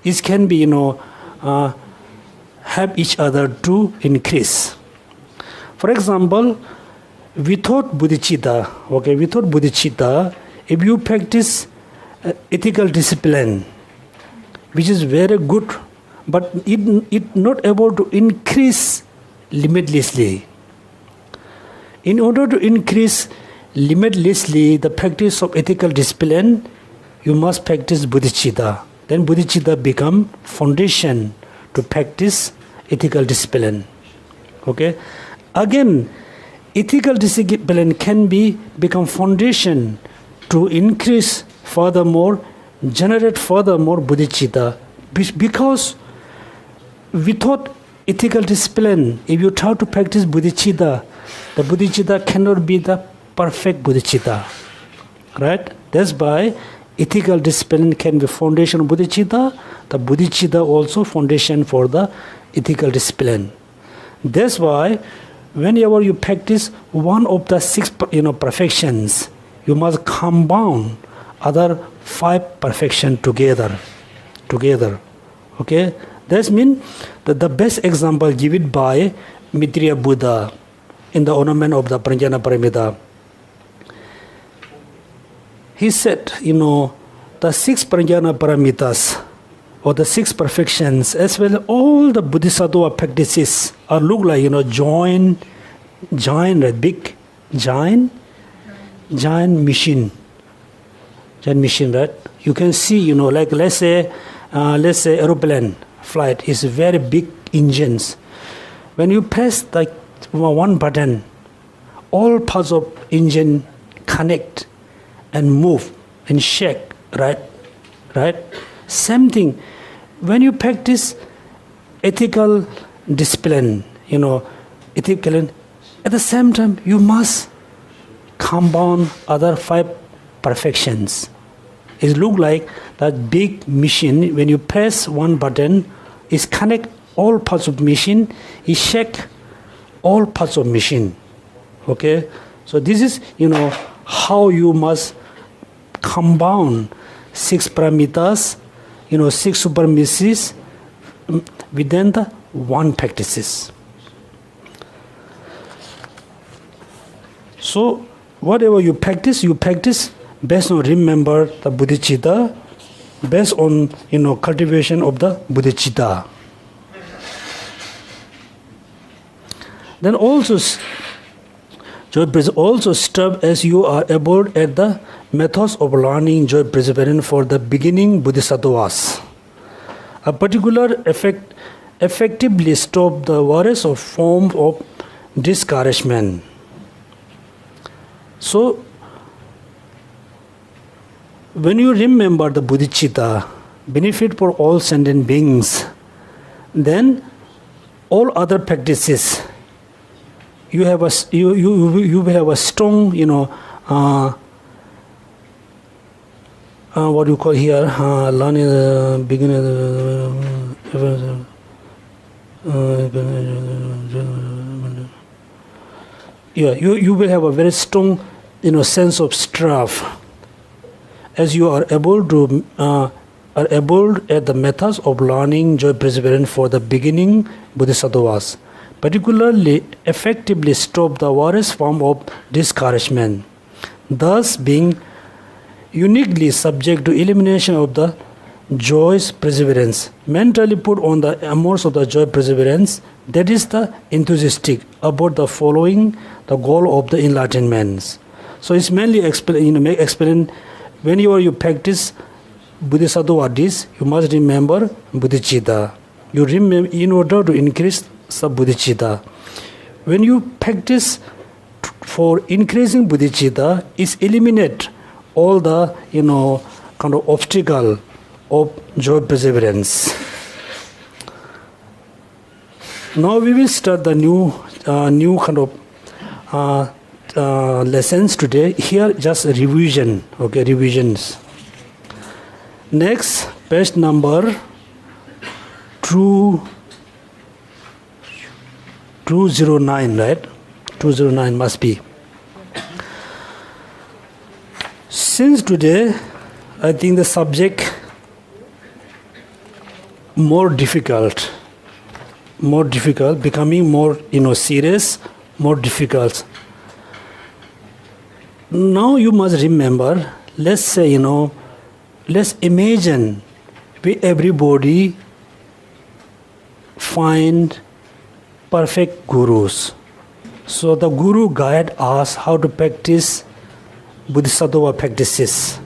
It can be, help each other to increase. For example, without bodhicitta, if you practice ethical discipline, which is very good, but it not able to increase limitlessly. In order to increase limitlessly the practice of ethical discipline, you must practice bodhicitta. Then bodhicitta become foundation to practice ethical discipline. Okay? Again, ethical discipline can become foundation to increase furthermore, generate furthermore bodhicitta. Because without ethical discipline, if you try to practice bodhicitta, the bodhicitta cannot be the perfect bodhicitta. Right? That's why ethical discipline can be foundation of bodhicitta. The bodhicitta also foundation for the ethical discipline. That's why whenever you practice one of the 6 perfections, you must combine other 5 perfections together. Okay? That means that the best example given by Maitreya Buddha in the ornament of the Prajnana Paramita. He said, the 6 Prajnana Paramitas or the 6 perfections, as well as all the Bodhisattva practices are look like, giant, right? Big, giant machine. Giant machine, right? You can see, like let's say aeroplane flight is very big engines. When you press like one button, all parts of engine connect and move and shake, right? Same thing. When you practice ethical discipline, ethical, at the same time you must combine other 5 perfections. It look like that big machine. When you press one button, it connect all parts of machine. It shake all parts of machine. Okay, so this is how you must combine 6 paramitas, 6 supremacies within the one practices. So whatever you practice based on remember the bodhicitta, based on cultivation of the bodhicitta. Then also joy also serve as you are able at the methods of learning joy perseverance for the beginning bodhisattvas. A particular effectively stop the various of forms of discouragement. So when you remember the bodhicitta, benefit for all sentient beings, then all other practices you have a strong what do you call here learning beginner you will have a very strong sense of strength as you are able at the methods of learning joy perseverance for the beginning bodhisattvas, particularly effectively stop the various form of discouragement, thus being uniquely subject to elimination of the joy's perseverance, mentally put on the amours of the joy perseverance, that is the enthusiastic about the following the goal of the enlightenment. So it's mainly explain whenever you practice Bodhisattva are this, you must remember bodhicitta. You remember in order to increase the bodhicitta. When you practice for increasing bodhicitta, is eliminate all the kind of obstacle of joy perseverance. Now we will start the new kind of lessons today. Here just a revision, okay, revisions. Next, page number 209, right? 209 must be. Since today, I think the subject more difficult, becoming more serious, more difficult. Now you must remember, let's say, let's imagine everybody find perfect gurus. So the guru guide us how to practice Bodhisattva practices.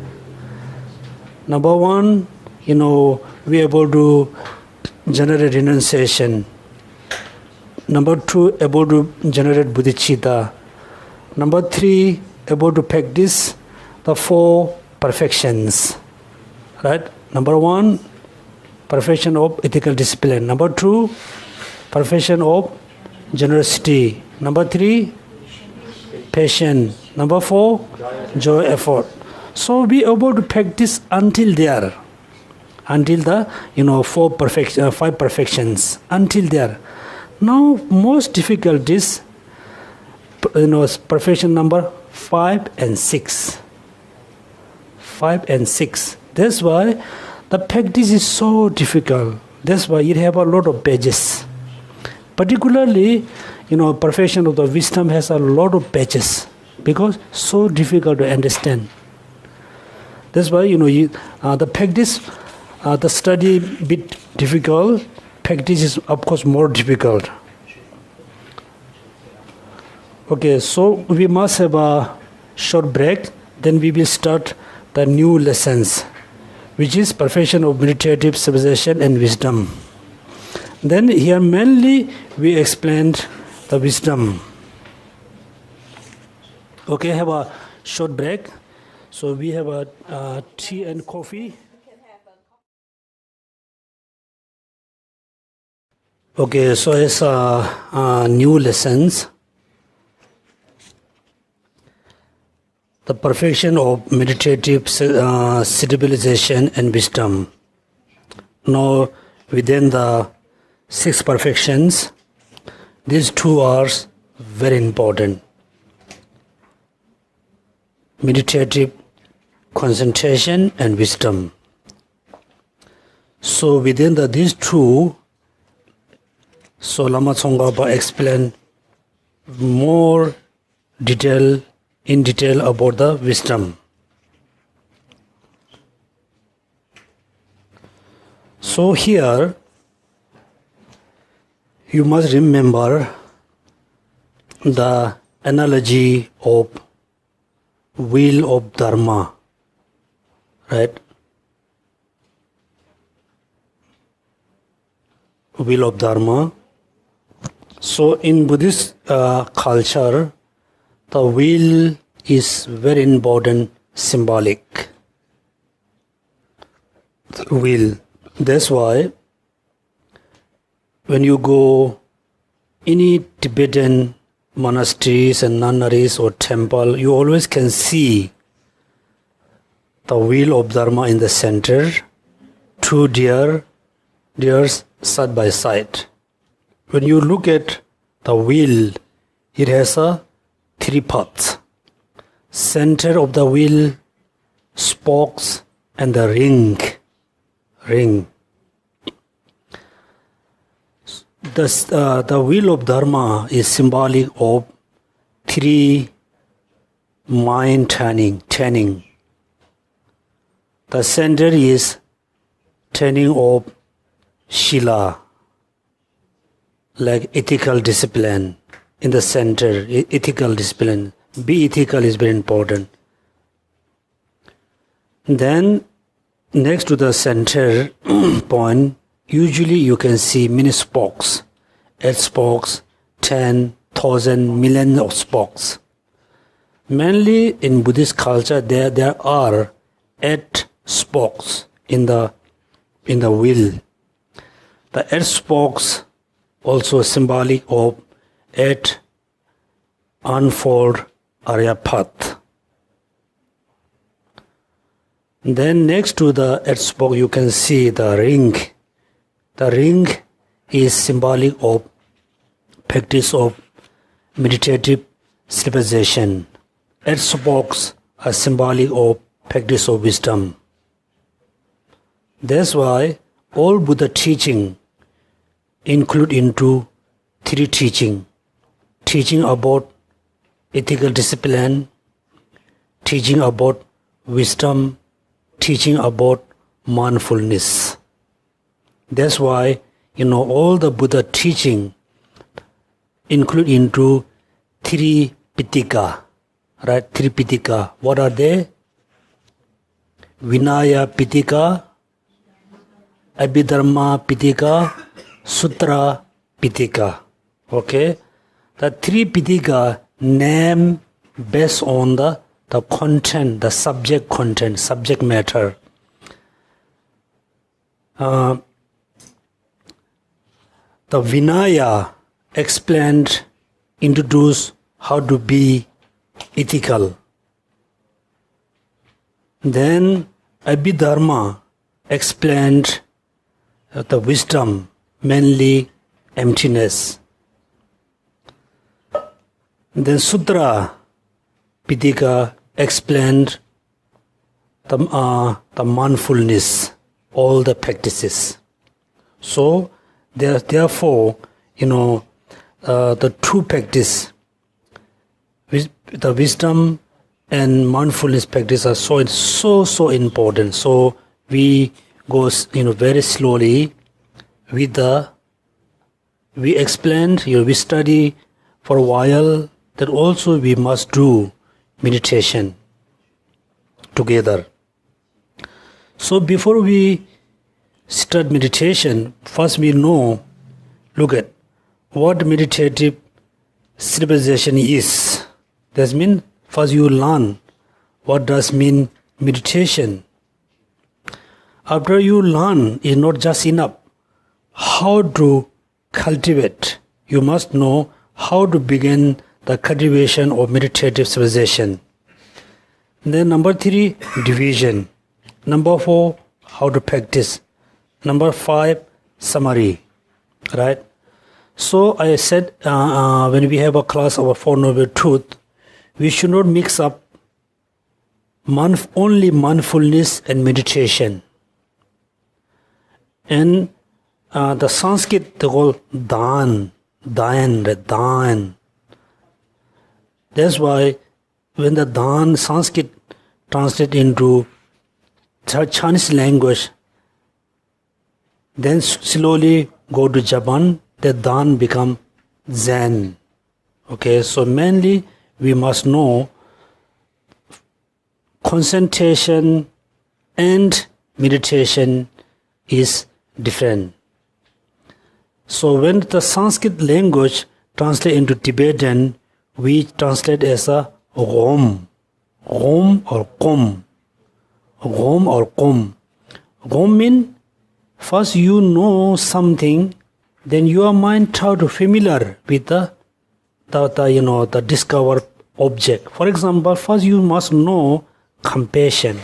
Number one, we are able to generate renunciation. Number two, able to generate bodhicitta. Number three, able to practice the 4 perfections. Right? Number one, perfection of ethical discipline. Number two, perfection of generosity. Number three, patience. Number 4, joy effort. So be able to practice until the 5 perfections. Until there. Now most difficult is perfection number 5 and 6. 5 and 6. That's why the practice is so difficult. That's why it have a lot of pages. Particularly, perfection of the wisdom has a lot of pages because so difficult to understand. That's why the practice, the study bit difficult. Practice is of course more difficult. Okay, so we must have a short break. Then we will start the new lessons, which is perfection of meditative civilization and wisdom. Then here mainly we explained the wisdom. Okay, have a short break. So we have a tea and coffee. Okay, so it's new lessons. The perfection of meditative civilization and wisdom. Now, within the 6 perfections, these 2 are very important. Meditative concentration and wisdom. So within these 2, so Lama Tsongkhapa explained more in detail about the wisdom. So here you must remember the analogy of wheel of Dharma, right? Wheel of Dharma. So in Buddhist culture, the wheel is very important, symbolic. The wheel. That's why when you go any Tibetan monasteries and nunneries or temple, you always can see the wheel of Dharma in the center, 2 deers side by side. When you look at the wheel, it has 3 parts. Center of the wheel, spokes, and the ring. The wheel of Dharma is symbolic of 3 mind turning. The center is turning of Shila, like ethical discipline. In the center, ethical discipline. Be ethical is very important. Then next to the center point, usually you can see many spokes, 8 spokes, 10,000 million of spokes. Mainly in Buddhist culture, there are 8 spokes in the wheel. The 8 spokes also symbolic of 8 unfold Arya path. Then next to the 8 spoke, you can see the ring. The ring is symbolic of practice of meditative civilization. 8 spokes are symbolic of practice of wisdom. That's why all Buddha teaching include into 3 teaching. Teaching about ethical discipline, teaching about wisdom, teaching about mindfulness. That's why, all the Buddha teaching include into 3 Pitaka, right? 3 Pitaka. What are they? Vinaya Pitaka, Abhidharma Pitaka, Sutra Pitaka. Okay? The 3 Pitaka name based on the content, the subject content, subject matter. The Vinaya explained, introduced how to be ethical. Then Abhidharma explained the wisdom, mainly emptiness. Then Sutra Pitaka explained the mindfulness, all the practices. So therefore, the true practice, the wisdom and mindfulness practice are so important. So we go very slowly with we explained, we study for a while, that also we must do meditation together. So before we start meditation, first we look at what meditative civilization is. That means first you learn what does mean meditation. After you learn, is not just enough. How to cultivate. You must know how to begin the cultivation of meditative civilization. Then number 3, division. Number 4, how to practice. Number 5, summary. Right? So I said when we have a class of a Four Noble Truth, we should not mix up only mindfulness and meditation. And the Sanskrit they call dhan. That's why when the dhan Sanskrit translate into Chinese language, then slowly go to Japan, the dhan become Zen. Okay, so mainly we must know concentration and meditation is different. So when the Sanskrit language translate into Tibetan, we translate as a Om or Kom. Om or Kom. Om means first you know something, then your mind try to familiar with the discovered object. For example, first you must know compassion.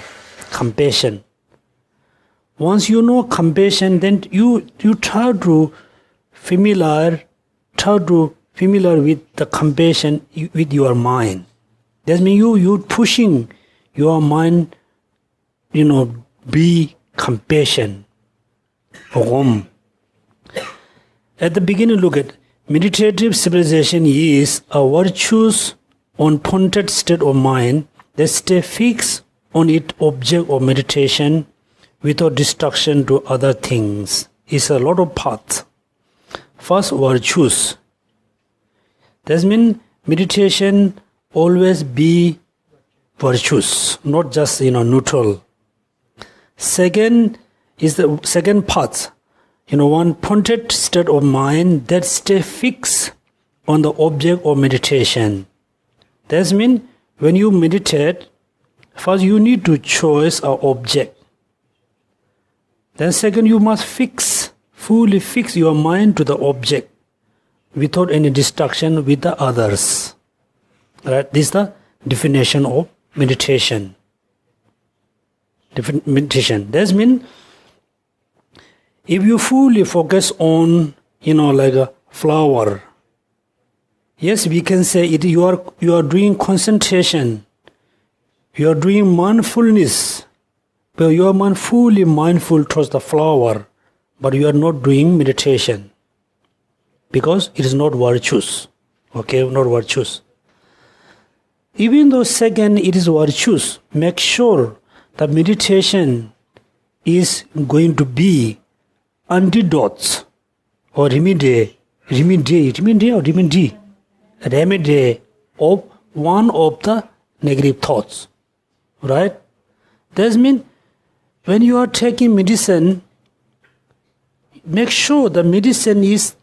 Once you know compassion, then you try to familiar with the compassion with your mind. That means you pushing your mind, be compassion. Om. At the beginning, look at meditative civilization is a virtuous, unpointed state of mind that stay fixed on its object of meditation without distraction to other things. It's a lot of paths. First, virtuous. That means meditation always be virtuous, not just neutral. Second is the second part. One pointed state of mind that stay fixed on the object of meditation. That means when you meditate, first you need to choose an object. Then second, you must fully fix your mind to the object without any distraction with the others. Right? This is the definition of meditation. Meditation. That means if you fully focus on, like a flower, yes, we can say it. You are doing concentration. You are doing mindfulness. But you are fully mindful towards the flower, but you are not doing meditation because it is not virtuous. Okay, not virtuous. Even though second it is virtuous, make sure that meditation is going to be antidotes or remedy of one of the negative thoughts. Right? That means when you are taking medicine, make sure the medicine is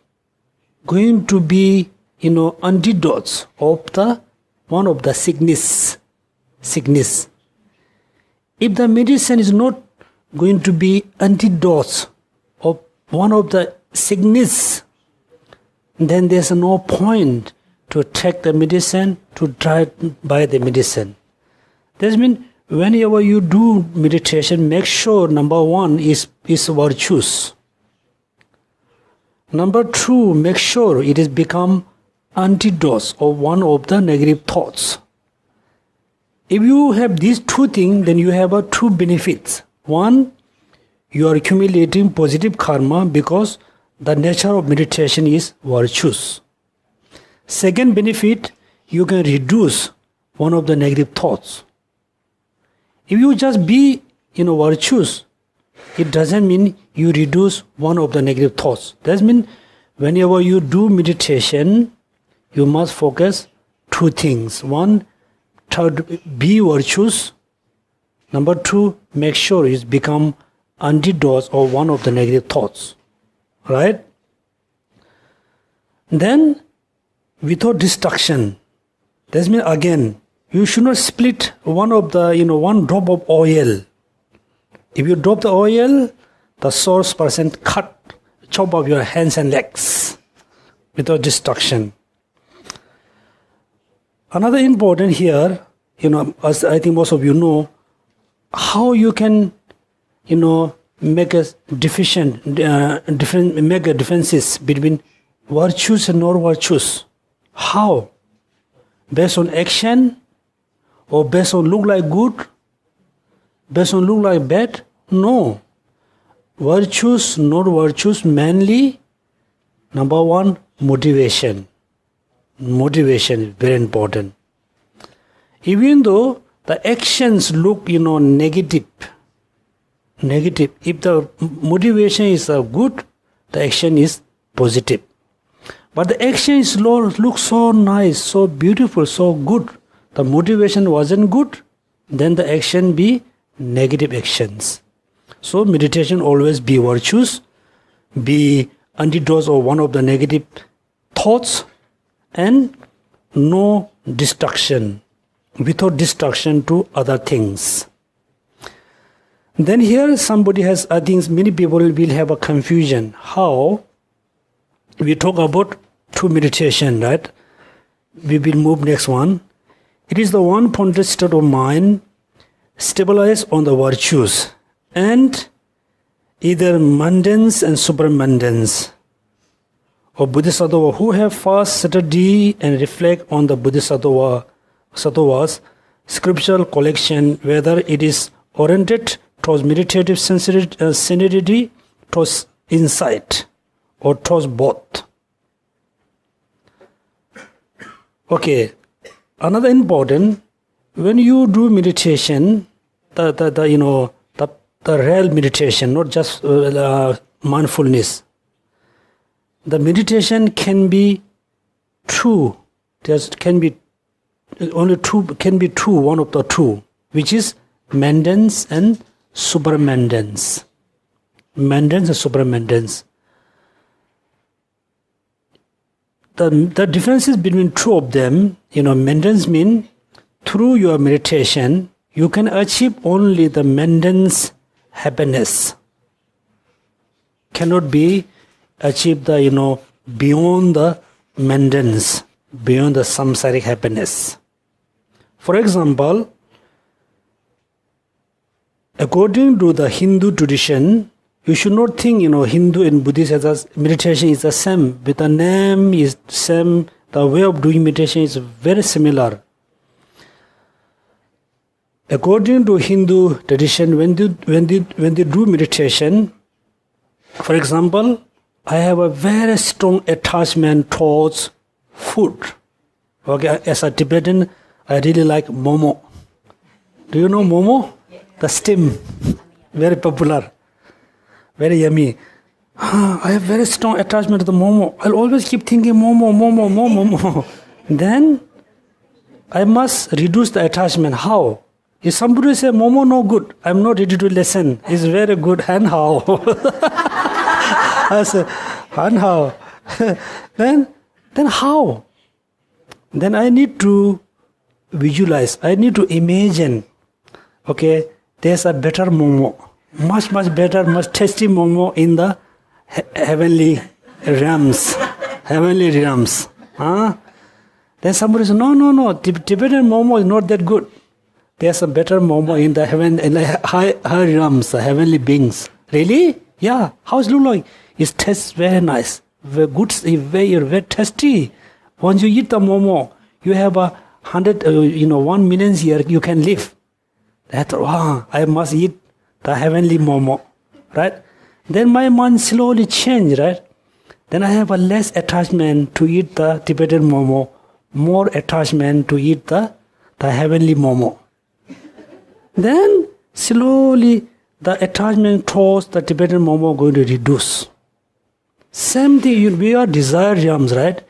going to be, antidotes of the one of the sickness. If the medicine is not going to be antidotes of one of the sickness, then there's no point to take the medicine, to try to buy the medicine. That means whenever you do meditation, make sure number one is virtuous. Number two, make sure it has become antidotes of one of the negative thoughts. If you have these two things, then you have two benefits. One, you are accumulating positive karma because the nature of meditation is virtuous. Second benefit, you can reduce one of the negative thoughts. If you just be, virtuous, it doesn't mean you reduce one of the negative thoughts. That means whenever you do meditation, you must focus two things. One, try to be virtuous. Number two, make sure it's become antidotes of one of the negative thoughts. Right? Then, without distraction, that means again, you should not split one of the, one drop of oil. If you drop the oil, the source person chop off your hands and legs without distraction. Another important here, as I think most of you know, how you can, make a make a differences between virtues and non-virtues. How? Based on action? Or based on look like good? Based on look like bad? No. Virtues, not virtues, mainly, number one, motivation. Motivation is very important. Even though the actions look, negative, if the motivation is good, the action is positive. But the action is looks so nice, so beautiful, so good. The motivation wasn't good, then the action be negative actions. So meditation always be virtuous, be antidotes of one of the negative thoughts, and no distraction, without distraction to other things. Then here somebody has, I think many people will have a confusion. How? We talk about true meditation, right? We will move next one. It is the one pointed state of mind stabilized on the virtues and either mundanes and supramundanes, or Bodhisattva who have fast study and reflect on the Bodhisattva's scriptural collection, whether it is oriented towards meditative sincerity, towards insight, or towards both. Okay, another important, when you do meditation, the real meditation, not just mindfulness, the meditation can be true. Can be true, one of the two, which is mundanes and superabundance. Maintenance and superabundance. The differences between two of them, maintenance means through your meditation, you can achieve only the maintenance happiness. Cannot be achieved beyond the maintenance, beyond the samsaric happiness. For example, according to the Hindu tradition, you should not think, Hindu and Buddhist as meditation is the same. With the name is same, the way of doing meditation is very similar. According to Hindu tradition, when they do meditation, for example, I have a very strong attachment towards food. Okay, as a Tibetan, I really like momo. Do you know momo? The steam, very popular. Very yummy. I have very strong attachment to the momo. I'll always keep thinking momo. Then I must reduce the attachment. How? If somebody say momo no good, I'm not ready to listen. It's very good. And how? I say, and how? then how? Then I need to visualize. I need to imagine. Okay, there's a better momo. Much better, much tasty momo in the heavenly realms. Then somebody says, no, Tibetan momo is not that good. There's a better momo in the heaven, in the high realms, the heavenly beings. Really? Yeah. How it look like? It tastes very nice, very good, very tasty. Once you eat the momo, you have 1 million years you can live. That I must eat the heavenly momo, right? Then my mind slowly change, right? Then I have a less attachment to eat the Tibetan momo, more attachment to eat the heavenly momo. Then slowly the attachment towards the Tibetan momo going to reduce. Same thing, we are desire realms, right?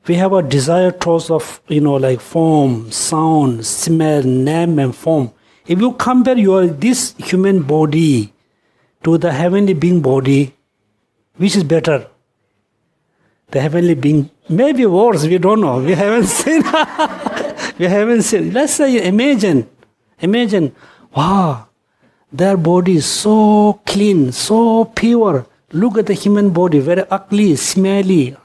We have a desire towards of, like form, sound, smell, name and form. If you compare this human body to the heavenly being body, which is better? The heavenly being, maybe worse, we don't know. We haven't seen. Let's say, imagine, wow, their body is so clean, so pure. Look at the human body, very ugly, smelly.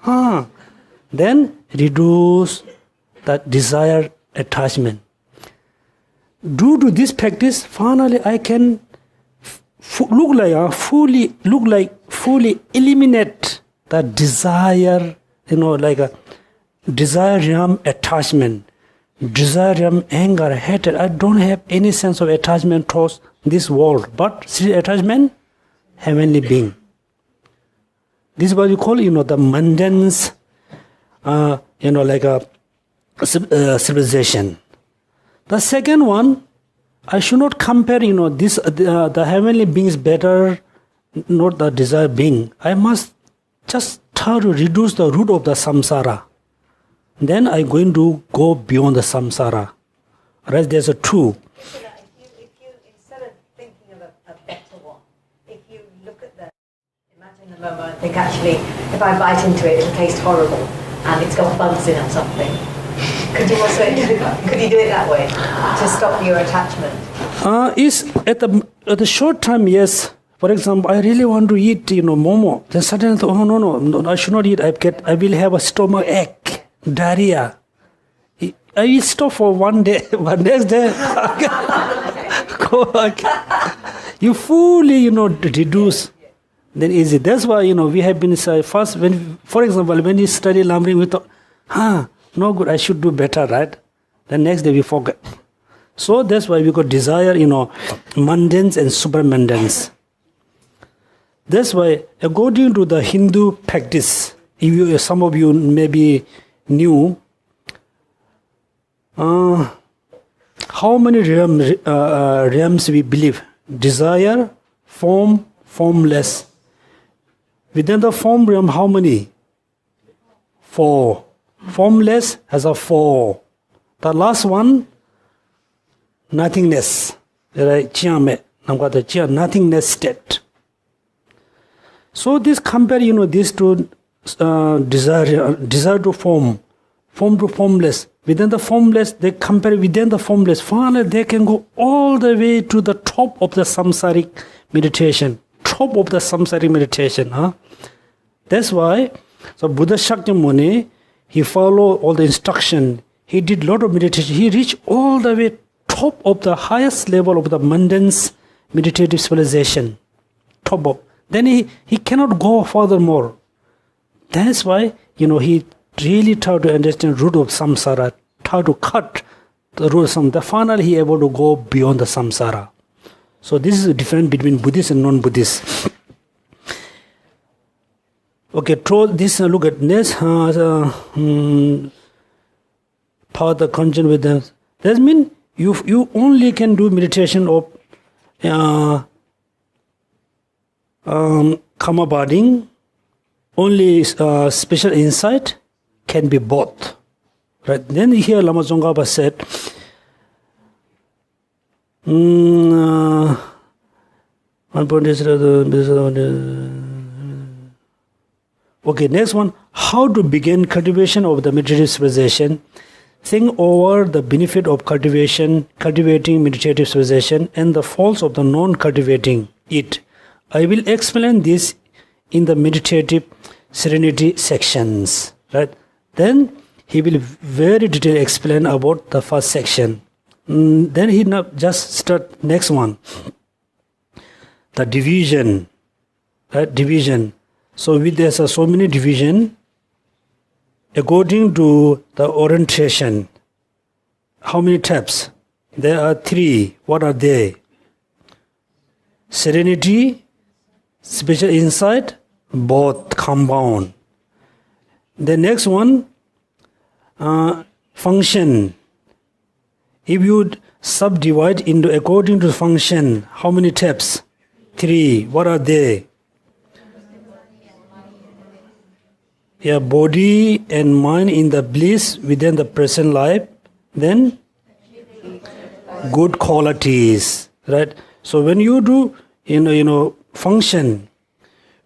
Then reduce that desire attachment. Due to this practice, finally I can fully eliminate the desire, like a desire realm attachment, desire realm anger, hatred. I don't have any sense of attachment towards this world, but attachment, heavenly being. This is what you call, the mundane's, like a civilization. The second one, I should not compare, the heavenly beings better, not the desired being. I must just try to reduce the root of the samsara. Then I'm going to go beyond the samsara. Right? There's a two. If you instead of thinking of a better one, if you look at imagine the moment, think actually, if I bite into it, it'll taste horrible, and it's got bugs in or something. Could you do it that way to stop your attachment? Is at the short time, yes. For example, I really want to eat, momo. Then suddenly, no, I should not eat. I will have a stomach ache, diarrhea. I will stop for one day, but next day, you fully, reduce. Then easy. That's why, we have been first. For example, when you study Lamrim, we thought, no good, I should do better, right? The next day we forget. So that's why we got desire, mundanes and supermundanes. That's why, according to the Hindu practice, some of you maybe knew, how many realms we believe? Desire, form, formless. Within the form realm, how many? 4. Formless has a 4. The last one, nothingness. Right? nothingness state. So this compare, these two desire to form to formless. Within the formless, they compare within the formless. Finally, they can go all the way to the top of the samsaric meditation. Top of the samsaric meditation. That's why, so Buddha Shakyamuni, he followed all the instruction. He did lot of meditation. He reached all the way top of the highest level of the mundane's meditative civilization. Top of. Then he cannot go furthermore. That's why, he really tried to understand the root of samsara, try to cut the root of samsara. Finally, he able to go beyond the samsara. So this is the difference between Buddhist and non-Buddhist. Okay, this look at this. Power the conjunct with them. That means you only can do meditation of karma binding. Only special insight can be both. Right? Then here Lama Tsongkhapa said, okay, next one, how to begin cultivation of the meditative civilization. Think over the benefit of cultivating meditative civilization and the faults of the non-cultivating it. I will explain this in the meditative serenity sections. Right? Then he will very detailed explain about the first section. Then he just start next one. The division. Right? Division. So there's so many division according to the orientation. How many types? There are 3. What are they? Serenity, special insight, both compound. The next one, function. If you subdivide into according to function, how many types? 3. What are they? Yeah, body and mind in the bliss within the present life. Then good qualities, right? So when you do, function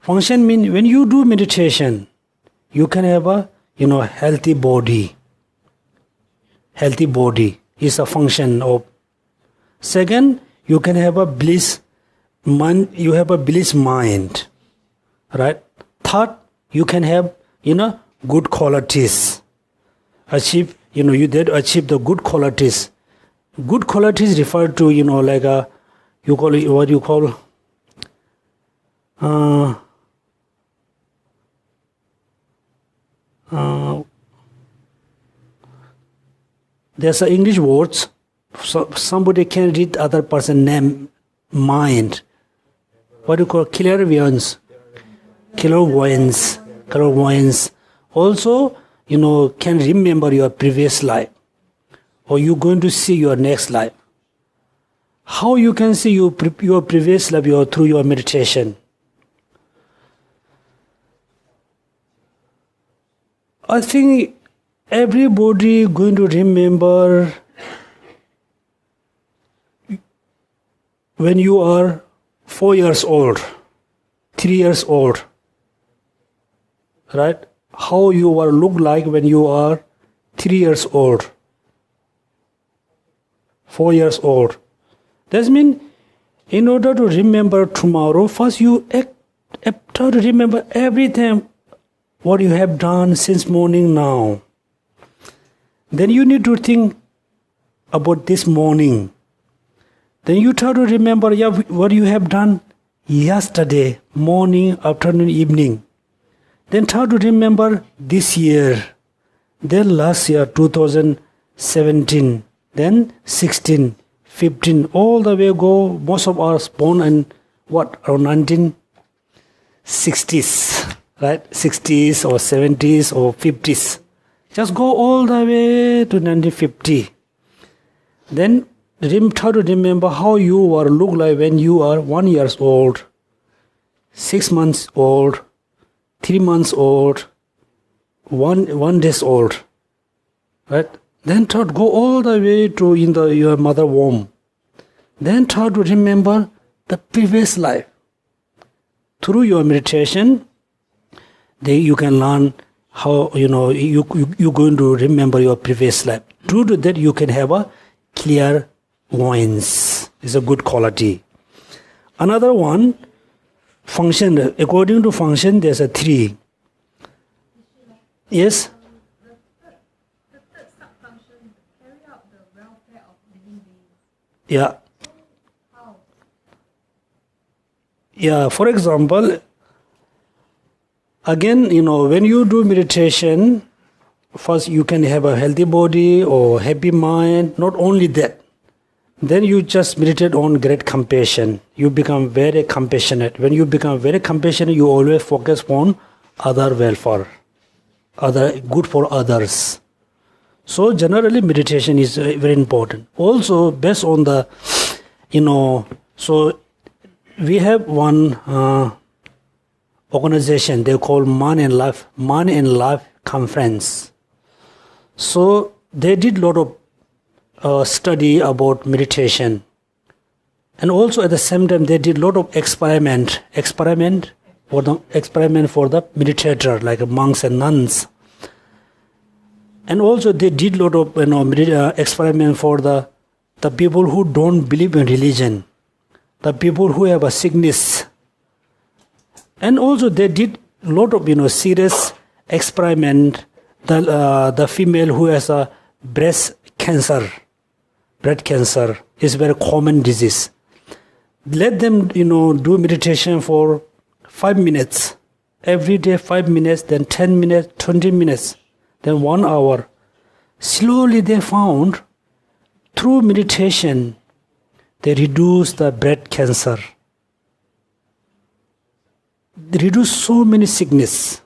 means when you do meditation, you can have a, healthy body. Healthy body is a function of. Second, you can have a bliss mind. You have a bliss mind, right? Third, you can have, good qualities. Achieve, you did achieve the good qualities. Good qualities refer to, like you call it, what you call, there's a English words, so somebody can read other person name, mind. What do you call clairvoyance? Clairvoyance. Also, can remember your previous life, or you're going to see your next life. How you can see your previous life through your meditation? I think everybody going to remember when you are 4 years old, 3 years old. Right? How you will look like when you are 3 years old, 4 years old. That means in order to remember tomorrow, first you try to remember everything what you have done since morning now. Then you need to think about this morning. Then you try to remember what you have done yesterday, morning, afternoon, evening. Then try to remember this year, then last year, 2017, then 16, 15, all the way go. Most of us born in around 1960s, right? 60s or 70s or 50s. Just go all the way to 1950. Then try to remember how you will look like when you are 1 year old, 6 months old, 3 months old, one day old, right? Then try to go all the way to your mother womb. Then try to remember the previous life. Through your meditation, you can learn how, you're going to remember your previous life. Due to that, you can have a clear voice. It's a good quality. Another one, function. According to function, there's a 3. Yes? The third sub-function, carry out the welfare of living beings. Yeah. How? Yeah, for example, again, when you do meditation, first you can have a healthy body or happy mind. Not only that, then you just meditate on great compassion. You become very compassionate. When you become very compassionate, you always focus on other welfare, other good for others. So generally meditation is very important. Also based on the, so we have one organization they call Man and Life Conference. So they did a lot of study about meditation, and also at the same time they did a lot of experiment for the meditator, like monks and nuns. And also they did a lot of experiment for the people who don't believe in religion, the people who have a sickness. And also they did a lot of serious experiment. The female who has a breast cancer is a very common disease. Let them do meditation for 5 minutes every day, 5 minutes, then 10 minutes, 20 minutes, then 1 hour. Slowly they found through meditation they reduce the breast cancer. They reduce so many sickness.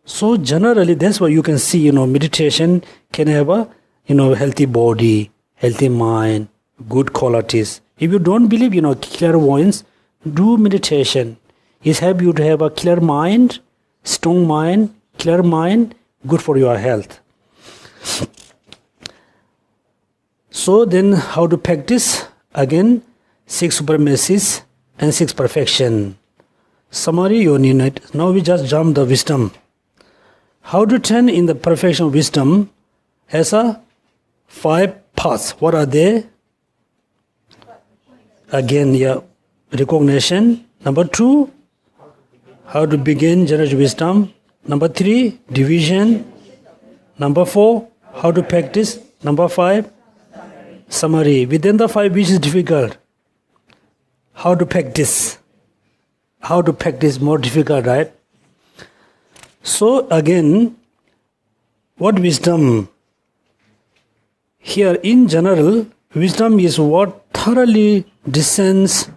So generally, that's why you can see, meditation can have a, healthy body, healthy mind, good qualities. If you don't believe, clairvoyance, do meditation. It helps you to have a clear mind, strong mind, clear mind, good for your health. So then, how to practice? Again, 6 supremacies and 6 perfection. Summary, you need it. Now we just jump the wisdom. How to turn in the perfection of wisdom has a 5 paths. What are they? Again, recognition. Number 2, how to begin generate wisdom. Number 3, division. Number 4, how to practice. Number 5, summary. Within the 5, which is difficult? How to practice. How to practice more difficult, right? So again, what wisdom? Here in general, wisdom is what thoroughly discerns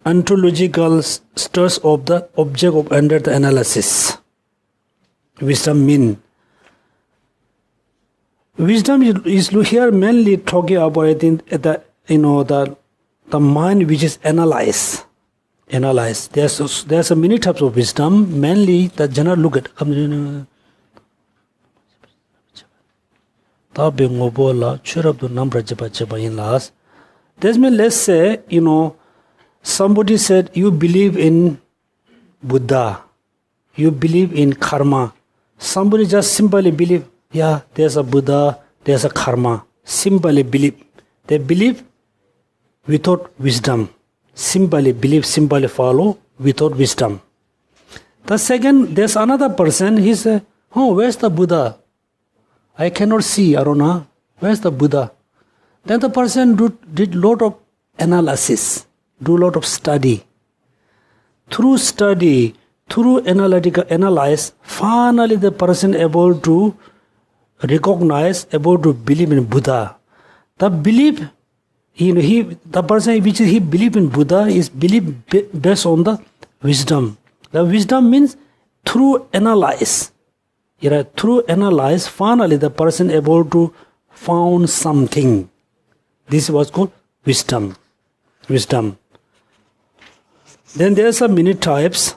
ontological states of the object of under the analysis. Wisdom is here mainly talking about the mind which is analyzed. There's a many types of wisdom. Mainly the general look at. This means, let's say, somebody said you believe in Buddha, you believe in karma. Somebody just simply believe, there's a Buddha, there's a karma. Simply believe. They believe without wisdom. Simply believe, simply follow without wisdom. The second, there's another person, he said, where's the Buddha? I cannot see, Aruna. Where's the Buddha? Then the person did lot of analysis, do lot of study. Through study, through analytical analyze, finally the person able to recognize, able to believe in Buddha. The belief, the person which he believe in Buddha is belief based on the wisdom. The wisdom means through analyze. Through analyze, finally the person able to found something. This was called wisdom. Then there are some many types,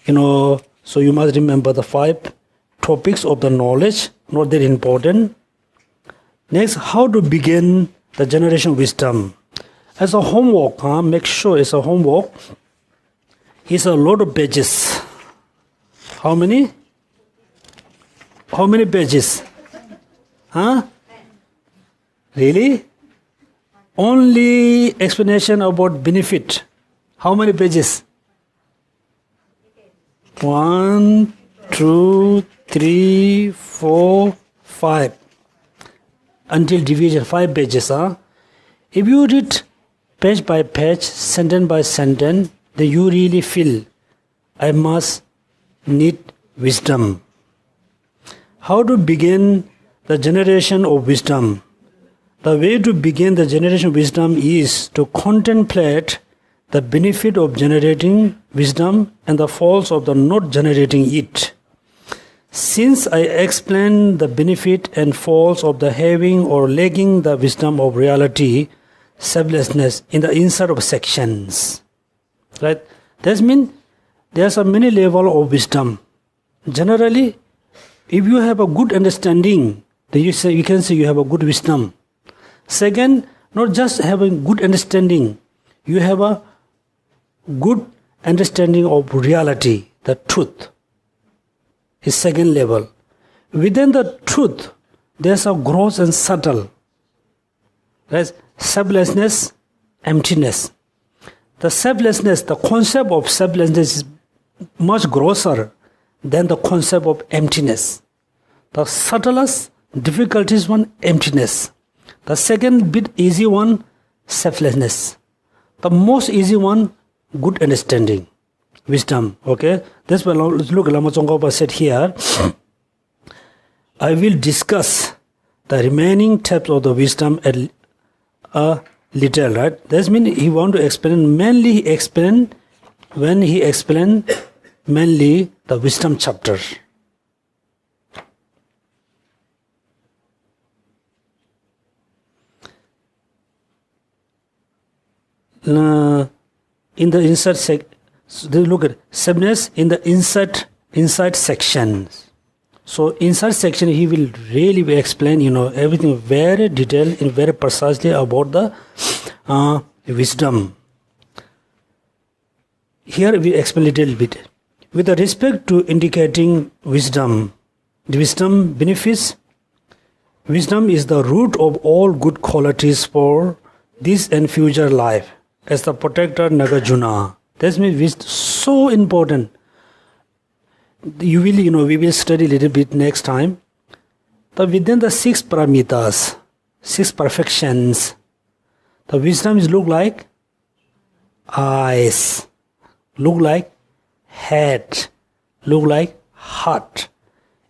so you must remember the 5 topics of the knowledge, not that important. Next, how to begin the generation of wisdom. As a homework, make sure it's a homework. It's a lot of pages. How many? How many pages? Huh? Really? Only explanation about benefit. How many pages? 1, 2, 3, 4, 5. Until division, 5 pages. If you read page by page, sentence by sentence, then you really feel, I must need wisdom. How to begin the generation of wisdom? The way to begin the generation of wisdom is to contemplate the benefit of generating wisdom and the faults of the not generating it. Since I explained the benefit and faults of the having or lacking the wisdom of reality, selflessness in the insert of sections, right? That means there's a many level of wisdom. Generally, if you have a good understanding, then you can say you have a good wisdom. Second, not just having good understanding, you have a good understanding of reality, the truth. Is second level. Within the truth, there's a gross and subtle. That's selflessness, emptiness. The selflessness, the concept of selflessness is much grosser than the concept of emptiness. The subtlest, difficulties one, emptiness. The second bit easy one, selflessness. The most easy one, good understanding, wisdom. Okay, that's why let's look. Lama Tsongkhapa said here, I will discuss the remaining types of the wisdom a little. Right? That means he want to explain mainly. When he explained mainly the wisdom chapter. In the insert look at selfness in the inside sections. So inside section he will really explain, everything very detailed and very precisely about the wisdom. Here we explain a little bit. With respect to indicating wisdom, the wisdom benefits. Wisdom is the root of all good qualities for this and future life. As the protector Nagarjuna. That means wisdom so important. You will, we will study a little bit next time. Within the 6 paramitas, 6 perfections, the wisdom is look like eyes, look like head, look like heart.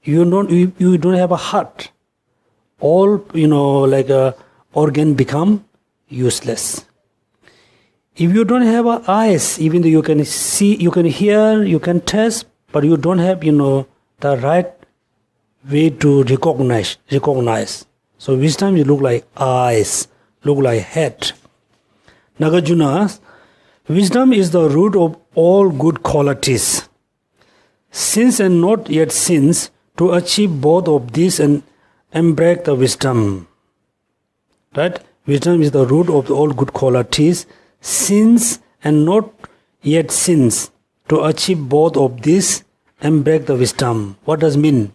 You don't have a heart. All, like a organ become useless. If you don't have eyes, even though you can see, you can hear, you can taste, but you don't have, the right way to recognize. So wisdom you look like eyes, look like head. Nagarjuna, wisdom is the root of all good qualities. Since and not yet since, to achieve both of these and embrace the wisdom. Right? Wisdom is the root of all good qualities. Since and not yet since, to achieve both of these, embrace the wisdom. What does it mean?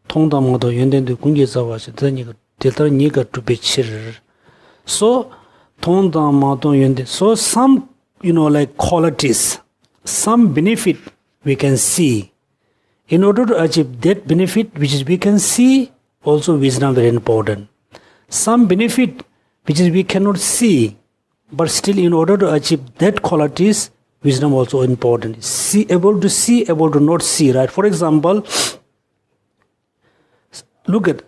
통담어도 연된데 군계사 와서 더니가 대단히가 두배치를. So 통담어도 연데. So some like qualities, some benefit we can see. In order to achieve that benefit which is we can see, also wisdom very important. Some benefit which is we cannot see, but still in order to achieve that qualities, wisdom also important. Able to not see, right? For example, look at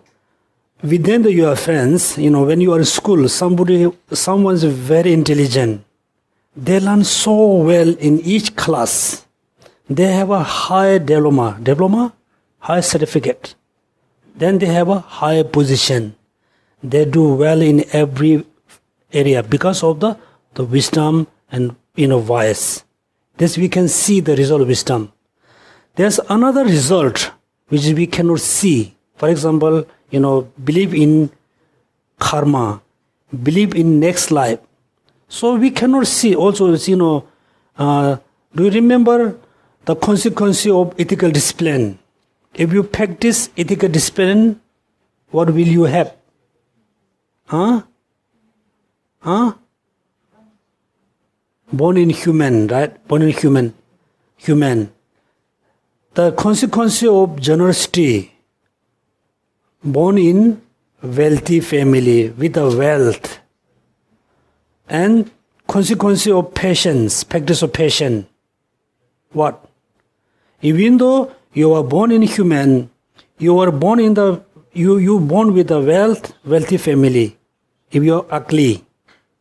within your friends, when you are in school, someone is very intelligent. They learn so well in each class. They have a high diploma, high certificate. Then they have a high position. They do well in every area because of the wisdom and wise. This we can see the result of wisdom. There's another result which we cannot see. For example, believe in karma, believe in next life. So we cannot see. Also, do you remember the consequence of ethical discipline? If you practice ethical discipline, what will you have? Born in human, right? Born in human. The consequence of generosity, born in wealthy family with a wealth, and consequence of patience, practice of patience. What? Even though you are born in human, you are born in you born with a wealthy family. If you are ugly,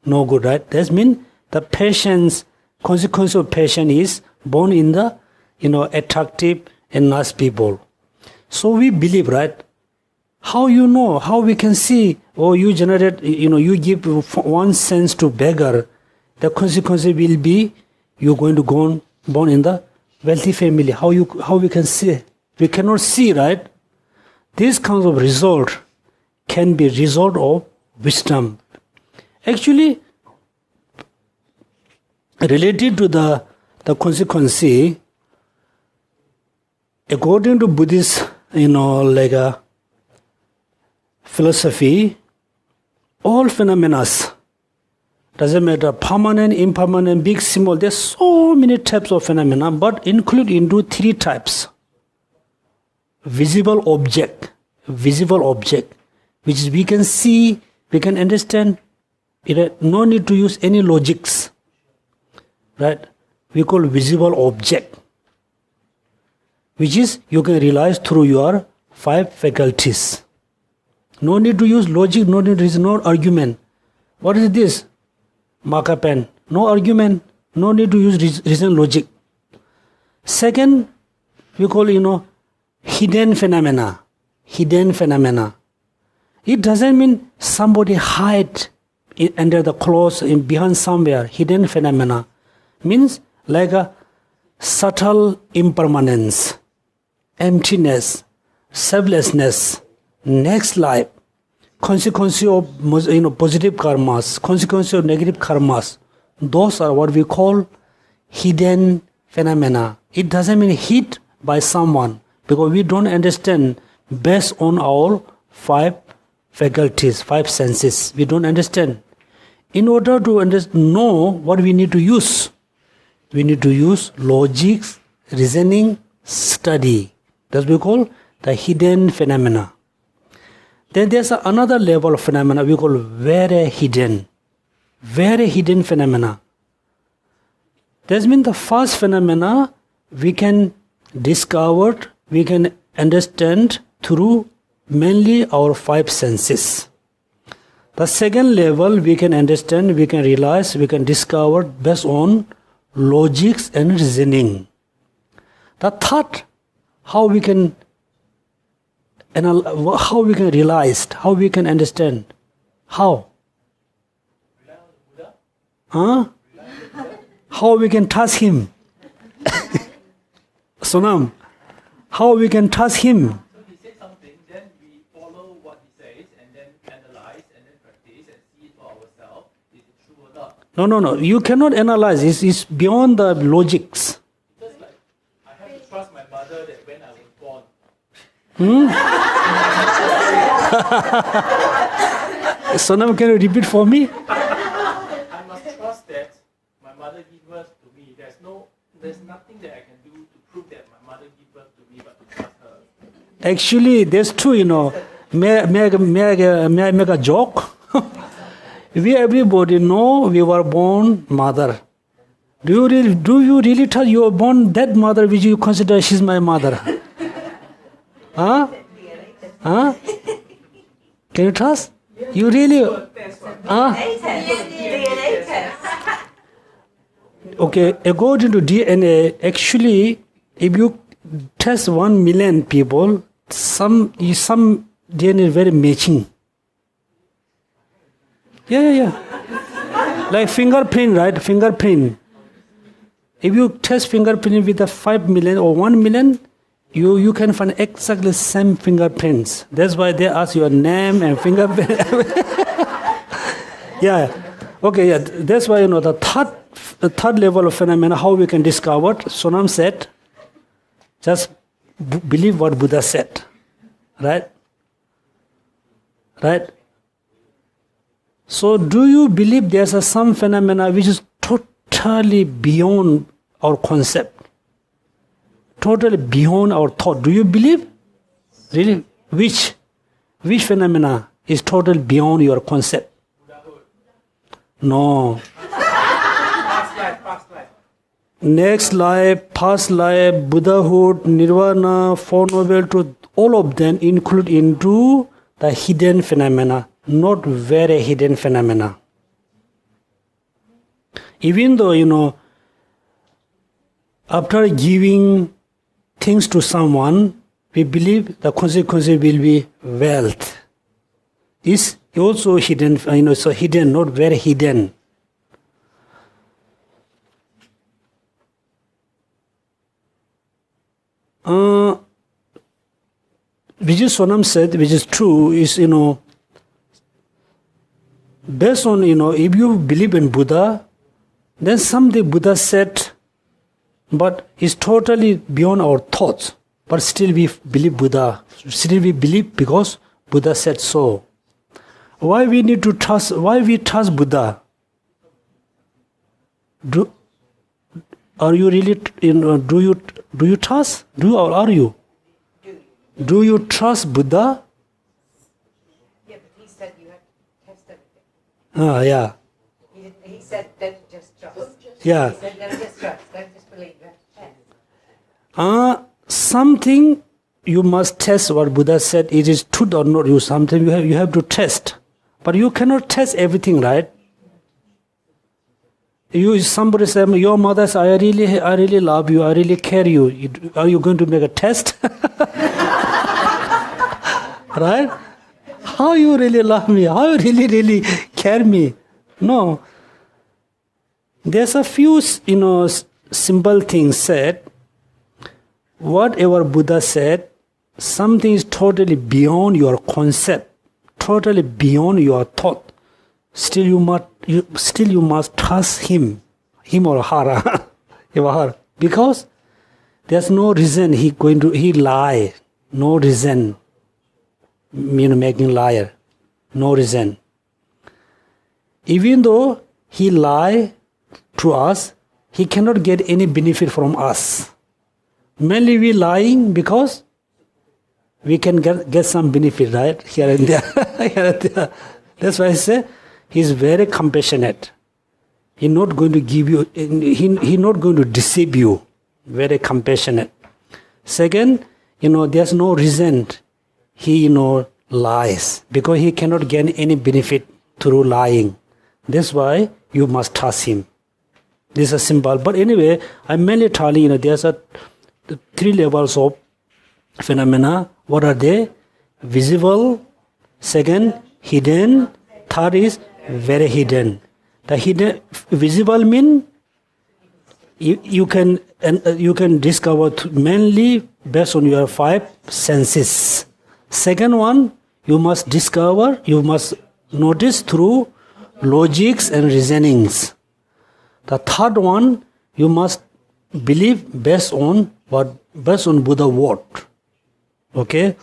no good, right? That means the patience, consequence of patience is born in the, attractive and nice people. So we believe, right? How how we can see, you generate, you give 1 cent to beggar, the consequence will be you're going to go born in the wealthy family. How we can see? We cannot see, right? This kind of result can be result of wisdom. Actually, related to the consequence, according to Buddhist, philosophy, all phenomena, doesn't matter, permanent, impermanent, big, small, there's so many types of phenomena, but include into 3 types. Visible object, which we can see, we can understand, no need to use any logics, right? We call visible object, which is you can realize through your 5 faculties. No need to use logic, no need to use no argument. What is this? Marker pen. No argument, no need to use reason logic. Second, we call, hidden phenomena. It doesn't mean somebody hide under the clothes behind somewhere. Hidden phenomena means like a subtle impermanence, emptiness, selflessness, next life, consequence of positive karmas, consequence of negative karmas. Those are what we call hidden phenomena. It doesn't mean hid by someone, because we don't understand based on our 5 faculties, 5 senses. We don't understand. In order to know what we need to use, we need to use logic, reasoning, study. That's what we call the hidden phenomena. Then there's another level of phenomena we call very hidden phenomena. That means the first phenomena we can discover, we can understand through mainly our 5 senses. The second level we can understand, we can realize, we can discover based on logics and reasoning. The third, how we can realize, how we can understand. How? How we can touch him? Sonam, how we can touch him? So he says something, then we follow what he says, and then analyze, and then practice, and see it for ourselves. Is it true or not? No. You cannot analyze. It's beyond the logics. Just like, I have to trust my mother that when I was born. Sonam, can you repeat for me? I must trust that my mother gave birth to me. There's nothing that I can do to prove that my mother gave birth to me, but to trust her. Actually, there's two, May I make a joke? Everybody know we were born mother. Do you really tell you were born that mother which you consider she's my mother? Huh? Can you trust? You really? DNA test. Okay, according to DNA, actually, if you test 1 million people, some DNA is very matching. Yeah. Like fingerprint, right? Fingerprint. If you test fingerprint with a 5 million or 1 million, you can find exactly same fingerprints. That's why they ask your name and fingerprint. Yeah. Okay, yeah. That's why the third level of phenomena, how we can discover. Sonam said, just believe what Buddha said. Right? Right? So do you believe there's some phenomena which is totally beyond our concept? Totally beyond our thought. Do you believe? Really? Which phenomena is totally beyond your concept? No. Past life. Next life, past life, Buddhahood, Nirvana, Four Noble Truths, all of them include into the hidden phenomena, not very hidden phenomena. Even though, after giving things to someone, we believe the consequence will be wealth. It's also hidden, so hidden, not very hidden. Which is Sonam said, which is true, is, based on, if you believe in Buddha, then something Buddha said, but it's totally beyond our thoughts. But still we believe Buddha. Still we believe because Buddha said so. Why we need to trust? Why we trust Buddha? Are you really? Do you trust? Are you? Do you trust Buddha? Yeah, but he said you had to test everything. Yeah. He said don't just trust. Yeah. He said don't just trust, don't just believe, you have to test. Something you must test what Buddha said. It is truth or not. Something you have to test, but you cannot test everything, right? Somebody said, your mother said, I really love you. I really care you. Are you going to make a test? Right? How you really love me? How you really care me? No. There's a few, simple things said. Whatever Buddha said, something is totally beyond your concept, totally beyond your thought. Still you must trust him or her, because there's no reason he lie, no reason, making liar, no reason. Even though he lie to us, he cannot get any benefit from us. Mainly we lying because we can get some benefit, right? Here and there. Here and there. That's why I say he's very compassionate. He's not going to give you, he's not going to deceive you. Very compassionate. Second, there's no reason he, lies, because he cannot get any benefit through lying. That's why you must trust him. This is simple. But anyway, I'm mainly telling there's the 3 levels of phenomena. What are they? Visible, second, hidden, third is very hidden. The hidden, visible mean you can discover mainly based on your 5 senses. Second one, you must notice through logics and reasonings. The third one, you must believe based on Buddha word. Okay?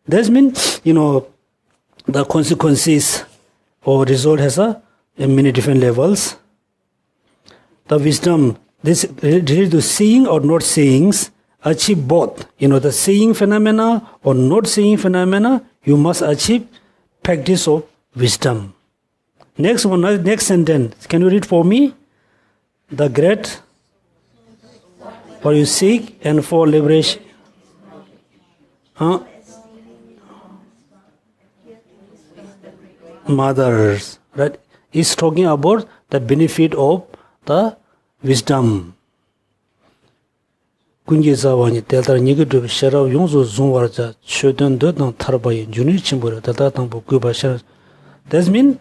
That means, the consequences or result has many different levels. The wisdom, this related to seeing or not seeing, achieve both. The seeing phenomena or not seeing phenomena, you must achieve practice of wisdom. Next sentence. Can you read for me? The great, for you seek and for liberation. Mothers, right? Is talking about the benefit of the wisdom. Kunji zawani teltar nigidu sharaw yongzo zungwarja shodan dodang tarbayin juni chimbura dadatang bu kuba shara. That means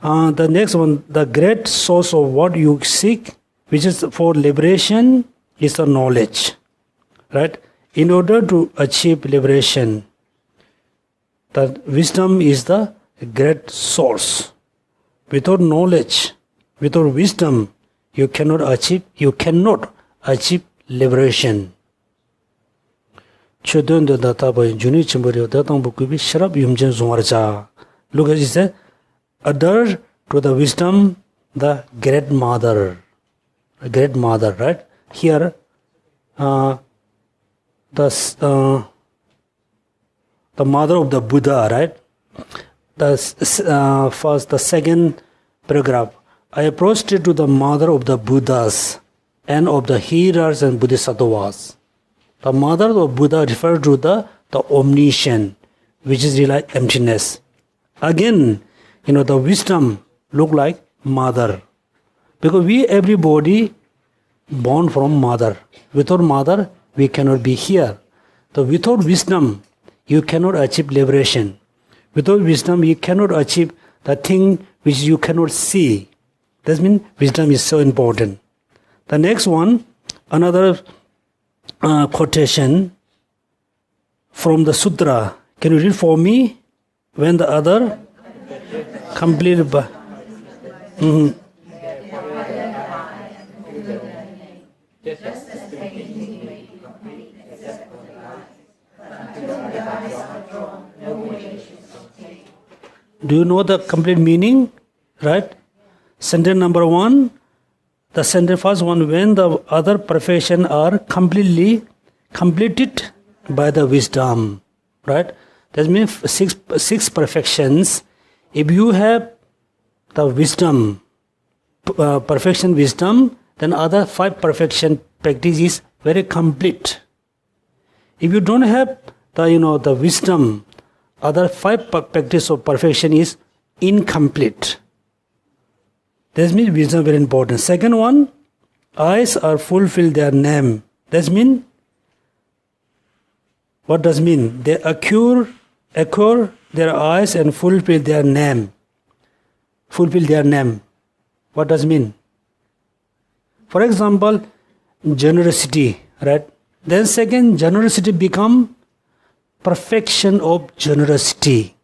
the next one, the great source of what you seek which is for liberation, is the knowledge. Right? In order to achieve liberation, the wisdom is the great source. Without knowledge, without wisdom, you cannot achieve liberation. Chodon de data by Juni Chimbori, Datang Bukubi, Sharab Yumjan Zumarja. Look at this, adhere to the wisdom, the great mother. A great mother, right? Here, the mother of the Buddha, right? The second paragraph. I approached to the mother of the Buddhas and of the healers and Bodhisattvas. The mother of Buddha refers to the omniscient, which is really emptiness. Again, the wisdom look like mother. Because everybody born from mother. Without mother, we cannot be here. So without wisdom, you cannot achieve liberation. Without wisdom, you cannot achieve the thing which you cannot see. That means wisdom is so important. The next one, another quotation from the sutra. Can you read for me? When the other completed by... Do you know the complete meaning? Right? Sentence number 1. The sentence first one, when the other perfection are completed by the wisdom. Right? That means six perfections. If you have the wisdom, perfection wisdom, then other 5 perfection practice is very complete. If you don't have the wisdom, other 5 practice of perfection is incomplete. That means wisdom is very important. Second one, eyes are fulfill their name. That means, what does mean? They occur their eyes and fulfill their name. Fulfill their name. What does mean? For example, generosity, right? Then second, generosity become perfection of generosity.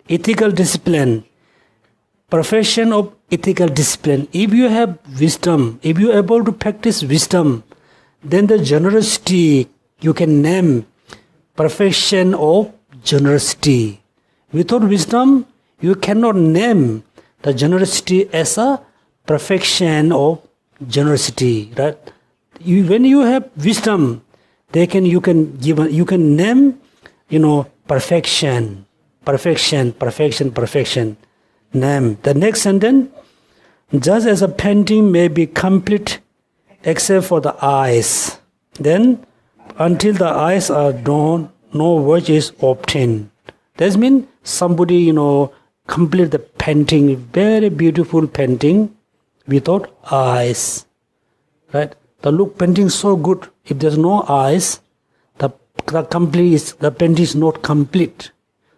Ethical discipline, perfection of ethical discipline. If you have wisdom, if you are able to practice wisdom, then the generosity you can name perfection of generosity. Without wisdom, you cannot name the generosity as a perfection of generosity, right? When you have wisdom, you can name, perfection. Name. The next sentence, just as a painting may be complete except for the eyes, then until the eyes are done, no work is obtained. That means somebody, complete the painting, very beautiful painting without eyes. Right? The painting is so good. If there's no eyes, the painting is not complete.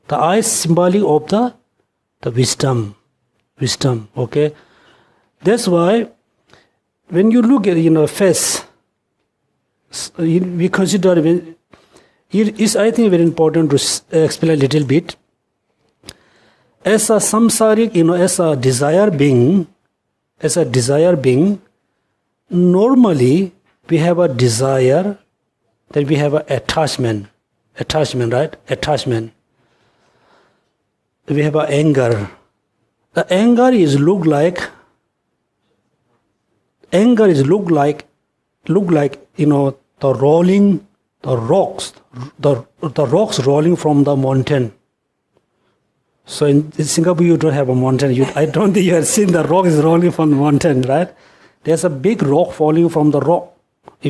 The eyes symbolic of the wisdom. Wisdom, okay? That's why when you look at face, we consider it is, I think, very important to explain a little bit. As a samsaric, as a desire being, normally we have a desire, then we have an attachment, right? Attachment. We have an anger. The anger is look like the rocks rolling from the mountain. So in Singapore you don't have a mountain. I don't think you have seen the rock is rolling from the mountain, right? There's a big rock falling from the rock,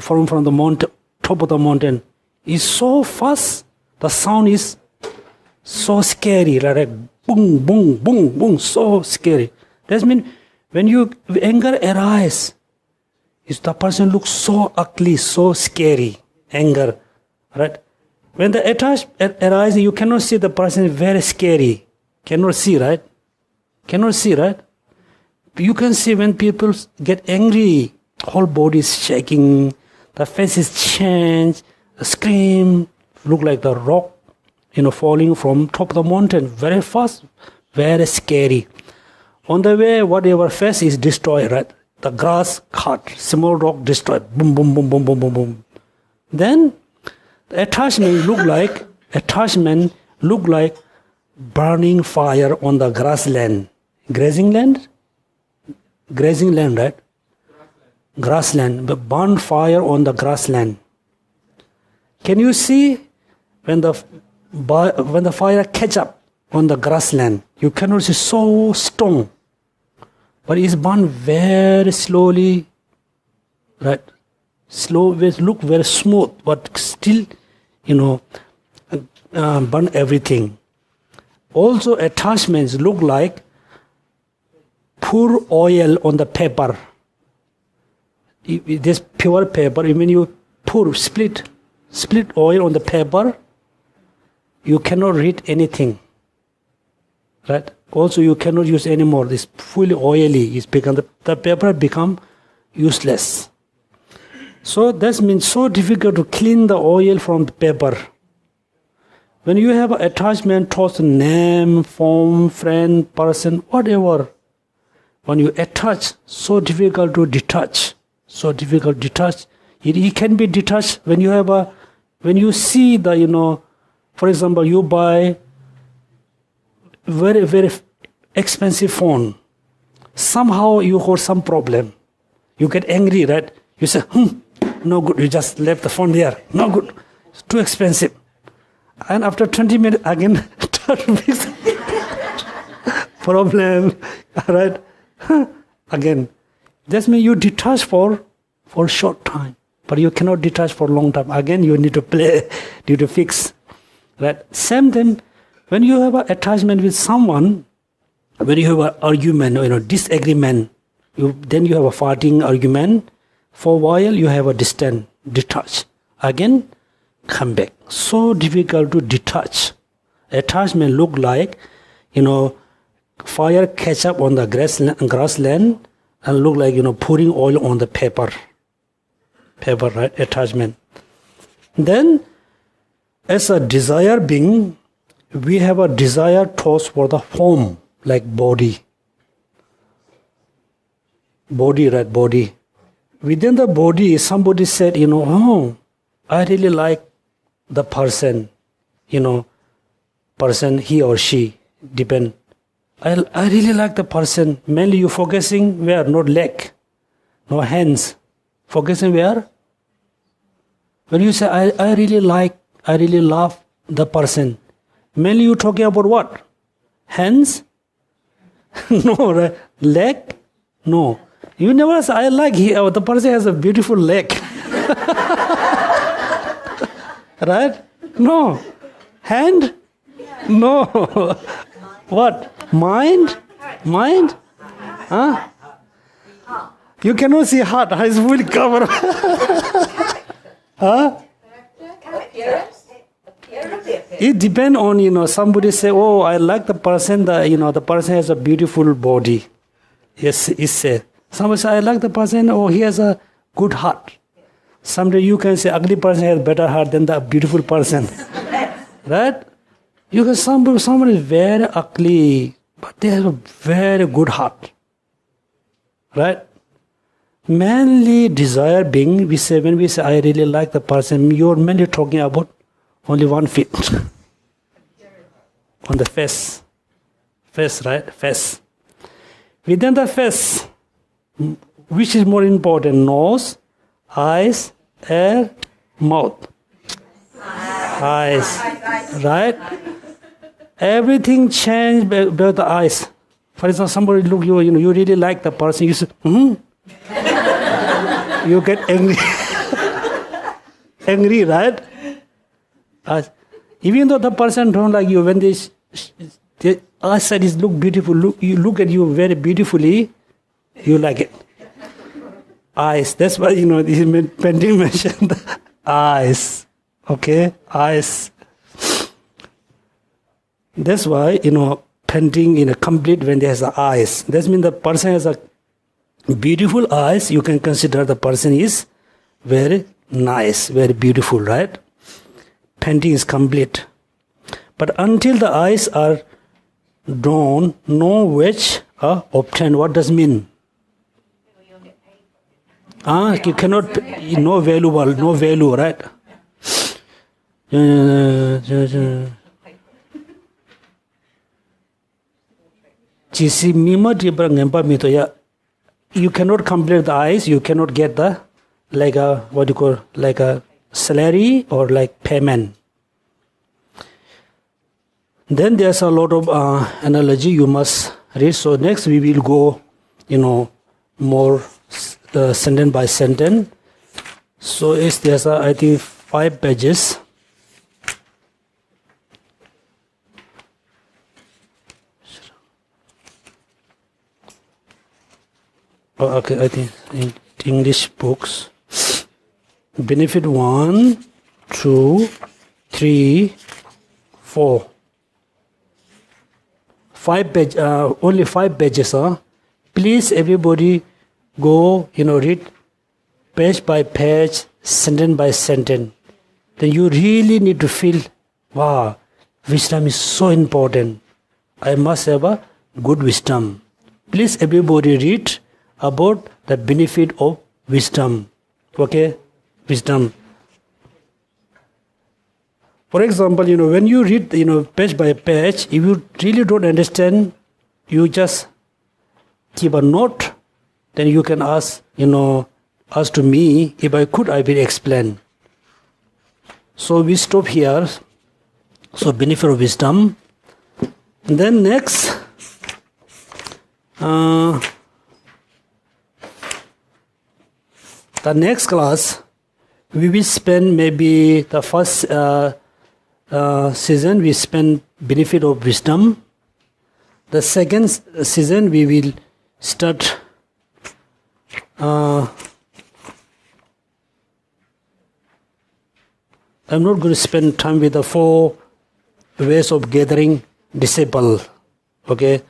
from the mountain, top of the mountain. It's so fast. The sound is so scary, like boom, boom, boom, boom, so scary. That means when anger arises, the person looks so ugly, so scary, anger, right? When the attachment arises, you cannot see the person is very scary. Cannot see, right? You can see when people get angry, whole body is shaking, the face is changed, the scream, look like the rock, falling from top of the mountain, very fast, very scary. On the way, whatever face is destroyed, right? The grass cut, small rock destroyed, boom, boom, boom, boom, boom, boom, boom. Then the attachment look like burning fire on the grassland. Grazing land, right? Grassland, but burn fire on the grassland. Can you see when the fire catch up on the grassland? You cannot see so strong, but it's burned very slowly, right? Slow, look very smooth, but still, burn everything. Also, attachments look like pour oil on the paper. This pure paper, when you split oil on the paper, you cannot read anything, right? Also, you cannot use anymore. This fully oily is become the paper become useless. So that means so difficult to clean the oil from the paper. When you have an attachment towards name, form, friend, person, whatever, when you attach, so difficult to detach. So difficult to detach. It can be detached when you see the, for example, you buy very, very expensive phone. Somehow you got some problem. You get angry, right? You say, no good, you just left the phone there. No good, it's too expensive. And after 20 minutes, again, start to fix problem, right? Again, that means you detach for a short time, but you cannot detach for a long time. Again, you need to play, you need to fix, right? Same thing, when you have an attachment with someone, when you have an argument, disagreement, then you have a fighting argument. For a while, you have a distance, detach. Again, come back. So difficult to detach. Attachment look like, fire catch up on the grassland and look like, pouring oil on the paper. Paper, right? Attachment. Then, as a desire being, we have a desire towards for the form, like body. Body, right? Body. Within the body, somebody said, I really like the person, person, he or she, depend. I really like the person. Mainly you focusing where? Not leg, no hands. Focusing where? When you say, I really love the person. Mainly you talking about what? Hands? No, right? Leg? No. You never say, I like the person has a beautiful leg. Right? No. Hand? No. What? Mind? Mind? Huh? You cannot see heart. It's fully covered. Huh? Appearance? It depends on, somebody say, oh, I like the person, the person has a beautiful body. Yes, it's said. Somebody say, I like the person, oh, he has a good heart. Someday you can say, ugly person has better heart than the beautiful person. Right? You can somebody is very ugly, but they have a very good heart. Right? Mainly desire being, when we say, I really like the person, you're mainly talking about only one feet. On the face. Face, right? Face. Within the face, which is more important? Nose, eyes, hair, mouth. Eyes. Right? Everything changed by the eyes. For example, somebody look you, you really like the person, you say, you get angry. Angry, right? Even though the person don't like you, when the eyesight is look beautiful, you look at you very beautifully, you like it. Eyes. That's why this painting mentioned eyes. Okay, eyes. That's why painting complete when there's eyes. That means the person has a beautiful eyes, you can consider the person is very nice, very beautiful, right? Painting is complete. But until the eyes are drawn, no wage are obtained. What does mean? You cannot, no value, right? You cannot complete the eyes, you cannot get the, like a, what you call, like a salary or like payment. Then there's a lot of analogy you must read. So next we will go, more sentence by sentence. So there's I think 5 pages. Okay, I think in English books. Benefit 1, 2, 3, 4. 5 page, only 5 pages. Please, everybody, go, read page by page, sentence by sentence. Then you really need to feel, wow, wisdom is so important. I must have a good wisdom. Please, everybody, read about the benefit of wisdom. Okay, wisdom. For example, when you read, page by page, if you really don't understand, you just keep a note. Then you can ask, ask to me. If I could, I will explain. So we stop here. So benefit of wisdom. And then next, the next class, we will spend maybe the first season, we spend benefit of wisdom. The second season, we will start I'm not going to spend time with the 4 ways of gathering disciple. Okay,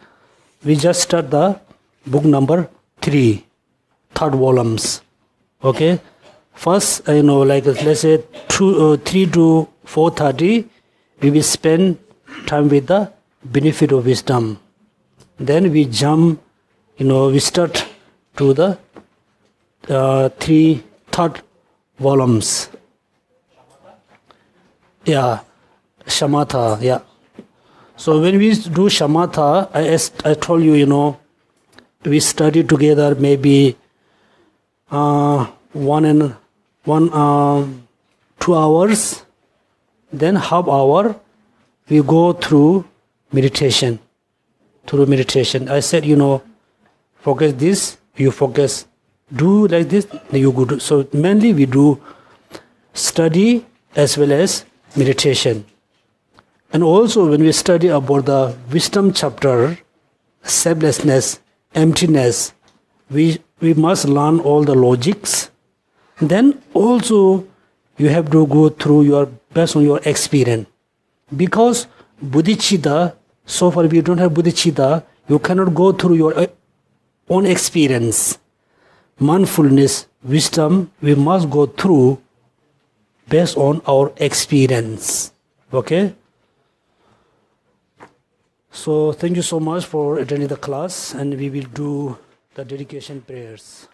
we just start the book number 3, third volumes. Okay, first, like let's say 3 to 4:30, we will spend time with the benefit of wisdom. Then we jump, we start to the third volumes. Yeah, shamatha. Yeah. So when we do shamatha, I told you, we study together maybe 2 hours. Then half hour, we go through meditation. I said, focus this, you focus, do like this, you go do. So mainly we do study as well as meditation. And also when we study about the wisdom chapter, selflessness, emptiness, we must learn all the logics. Then also you have to go through based on your experience. Because bodhicitta, so far if you don't have bodhicitta, you cannot go through your own experience. Mindfulness, wisdom, we must go through based on our experience. Okay? So thank you so much for attending the class, and we will do the dedication prayers.